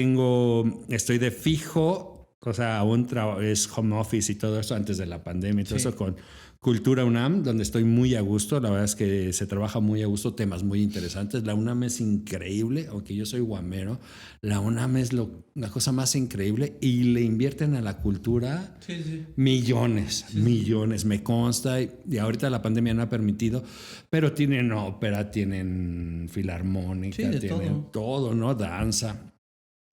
estoy de fijo, o sea, aún es home office y todo eso antes de la pandemia y todo eso con Cultura UNAM, donde estoy muy a gusto. La verdad es que se trabaja muy a gusto, temas muy interesantes. La UNAM es increíble, aunque yo soy guamero. La UNAM es la cosa más increíble y le invierten a la cultura millones, me consta. Y ahorita la pandemia no ha permitido, pero tienen ópera, tienen filarmónica, tienen todo, ¿no? Danza,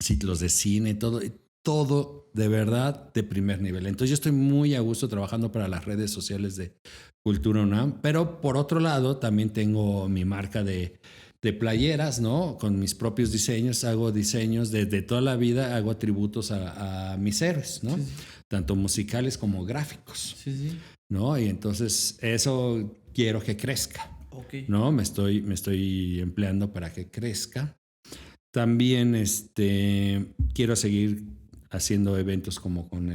ciclos de cine, todo de verdad de primer nivel. Entonces yo estoy muy a gusto trabajando para las redes sociales de Cultura UNAM, pero por otro lado también tengo mi marca de playeras, ¿no? Con mis propios diseños, hago diseños desde toda la vida, hago tributos a mis héroes, ¿no? Tanto musicales como gráficos, ¿no? Y entonces eso quiero que crezca, ¿no? Me estoy empleando para que crezca. También quiero seguir haciendo eventos como con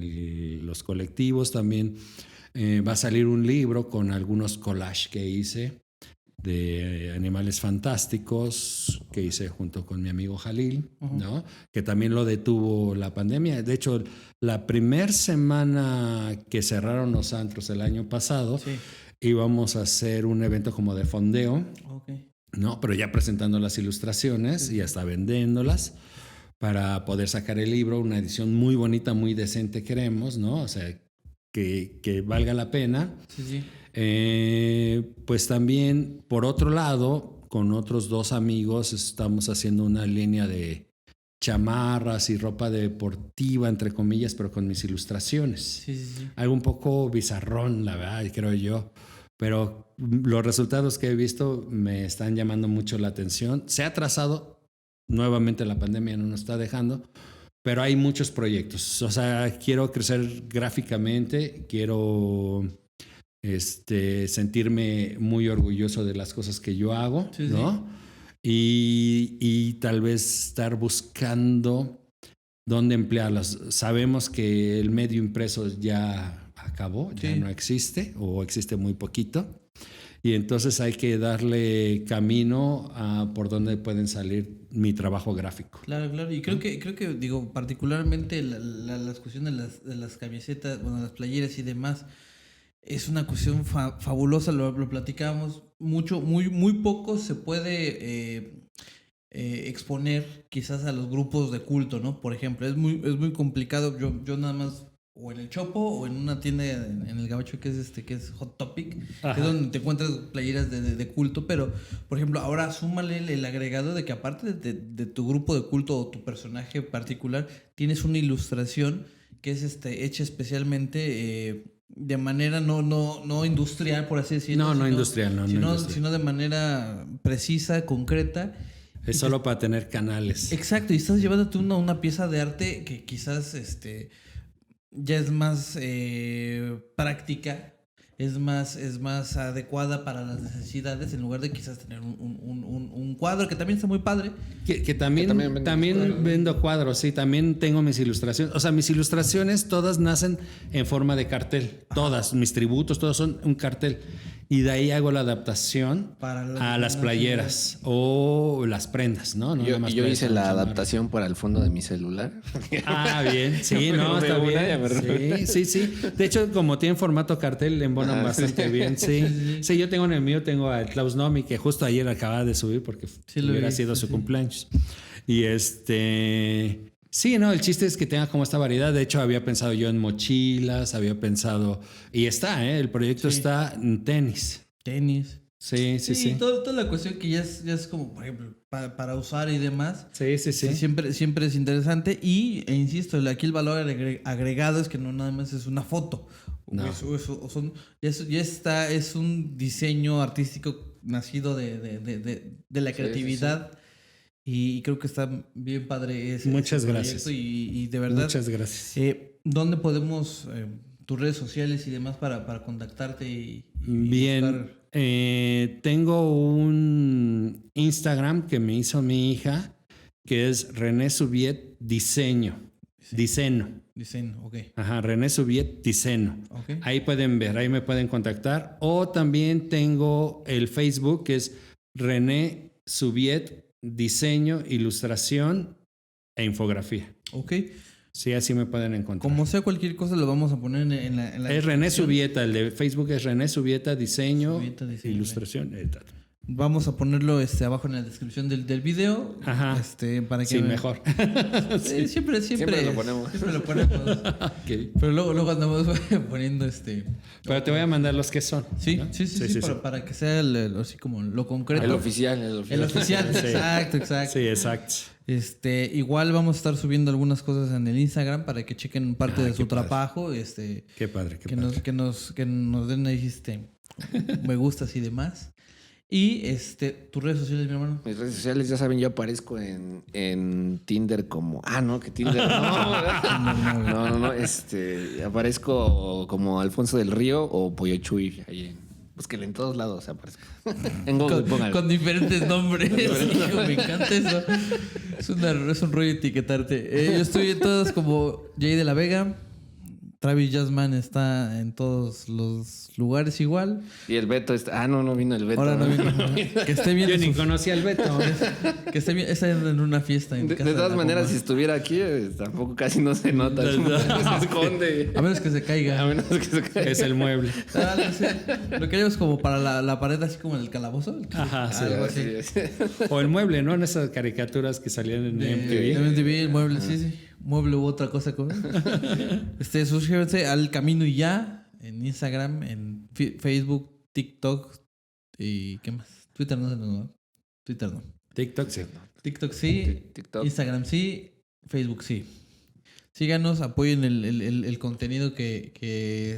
los colectivos. También va a salir un libro con algunos collages que hice de animales fantásticos que hice junto con mi amigo Jalil, ¿no? Que también lo detuvo la pandemia. De hecho, la primera semana que cerraron los antros el año pasado, íbamos a hacer un evento como de fondeo, ¿no? Pero ya presentando las ilustraciones y hasta vendiéndolas para poder sacar el libro, una edición muy bonita, muy decente queremos, ¿no? O sea, que valga la pena. Pues también, por otro lado, con otros 2 amigos estamos haciendo una línea de chamarras y ropa deportiva, entre comillas, pero con mis ilustraciones. Algo un poco bizarrón, la verdad, creo yo. Pero los resultados que he visto me están llamando mucho la atención. Se ha atrasado. Nuevamente la pandemia no nos está dejando, pero hay muchos proyectos. O sea, quiero crecer gráficamente, quiero sentirme muy orgulloso de las cosas que yo hago, ¿no? Y tal vez estar buscando dónde emplearlas. Sabemos que el medio impreso ya acabó, ya no existe o existe muy poquito. Y entonces hay que darle camino a por dónde pueden salir mi trabajo gráfico. Claro. Y creo que digo, particularmente las cuestiones de las camisetas, bueno, las playeras y demás, es una cuestión fabulosa. Lo platicábamos mucho, muy poco se puede exponer quizás a los grupos de culto, ¿no? Por ejemplo, es muy complicado. Yo nada más o en el Chopo o en una tienda en el Gabacho que es Hot Topic, Ajá. que es donde te encuentras playeras de culto, pero por ejemplo ahora súmale el agregado de que aparte de tu grupo de culto o tu personaje particular, tienes una ilustración que es hecha especialmente de manera no industrial, por así decirlo. No industrial, no industrial. Sino de manera precisa, concreta. Es solo para tener canales. Exacto, y estás llevándote una pieza de arte que quizás ya es más práctica, es más adecuada para las necesidades, en lugar de quizás tener un cuadro que también está muy padre. Que también vendo cuadros, sí, también tengo mis ilustraciones. O sea, mis ilustraciones todas nacen en forma de cartel. Todas, mis tributos, todos son un cartel. Y de ahí hago la adaptación a las playeras o las prendas, ¿no? Yo hice la adaptación para el fondo de mi celular. Ah, bien. Sí, no, está bien. Sí. De hecho, como tiene formato cartel, le embonan bastante bien. Sí, yo tengo en el mío, tengo a Klaus Nomi, que justo ayer acaba de subir porque hubiera sido su cumpleaños. Y sí, no, el chiste es que tenga como esta variedad. De hecho, había pensado yo en mochilas, había pensado... Y el proyecto está en tenis. Tenis. Sí. Toda la cuestión que ya es como, por ejemplo, para usar y demás. Sí. Siempre es interesante. E insisto, aquí el valor agregado es que no nada más es una foto. No. Es un diseño artístico nacido de la creatividad. Sí. Y creo que está bien padre ese Muchas proyecto gracias. Y de verdad. Muchas gracias. ¿Dónde podemos, tus redes sociales y demás para contactarte y bien, buscar? Tengo un Instagram que me hizo mi hija, que es René Subiet Diseño. Diseño, ok. Ajá, René Subiet Diseño. Okay. Ahí pueden ver, ahí me pueden contactar. O también tengo el Facebook, que es René Subiet Diseño, Ilustración e Infografía. Ok. Sí, así me pueden encontrar. Como sea, cualquier cosa lo vamos a poner en la es René Subieta, el de Facebook es René Subieta, Diseño, Ilustración. Vamos a ponerlo abajo en la descripción del video. Ajá. Para que sí, mejor. Sí, siempre lo ponemos. Siempre lo ponemos. Okay. Pero luego andamos poniendo Pero te voy a mandar los que son. Sí, ¿no? sí. Para que sea así como lo concreto. El oficial. Exacto. Sí, exacto. Igual vamos a estar subiendo algunas cosas en el Instagram para que chequen parte de su trabajo. Qué padre. Que nos den ahí me gustas y demás. Y tus redes sociales, mi hermano. Mis redes sociales, ya saben, yo aparezco en Tinder como... que Tinder no. No. Aparezco como Alfonso del Río o Pollo Chuy. Búsquenle en todos lados, aparezco. En Google, con diferentes nombres. Hijo, me encanta eso. Es un rollo etiquetarte. Yo estoy en todos como Jay de la Vega. Travis Jasman está en todos los lugares igual. Y el Beto está... no vino el Beto. Ahora no vino. Que esté bien. Yo ni conocía al Beto. Que esté bien. Está en una fiesta. De todas maneras, si estuviera aquí, tampoco casi no se nota. Se esconde. A menos que se caiga. Es el mueble. Lo queríamos como para la pared, así como en el calabozo. Ajá, sí. Algo así. O el mueble, ¿no? En esas caricaturas que salían en MTV. El mueble, sí. Mueble u otra cosa. Suscríbanse al Camino y Ya en Instagram, en Facebook, TikTok y ¿qué más? Twitter no. Twitter no. TikTok sí. TikTok sí. TikTok. Instagram sí. Facebook sí. Síganos, apoyen el contenido que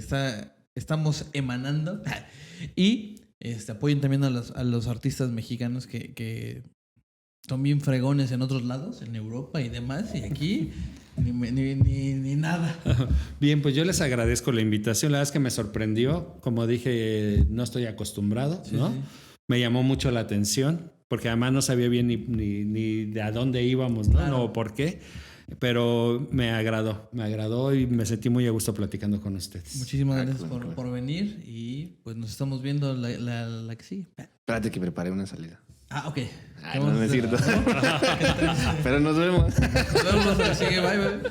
estamos emanando. Y apoyen también a los artistas mexicanos que son bien fregones en otros lados, en Europa y demás, y aquí ni nada. Bien, pues yo les agradezco la invitación. La verdad es que me sorprendió. Como dije, no estoy acostumbrado, ¿no? Sí. Me llamó mucho la atención, porque además no sabía bien ni de a dónde íbamos, ¿no? Claro. O por qué. Pero me agradó y me sentí muy a gusto platicando con ustedes. Muchísimas gracias por venir y pues nos estamos viendo la que sigue. Espérate que preparé una salida. Ok. No es cierto. Pero nos vemos. Nos vemos. Sigue, bye.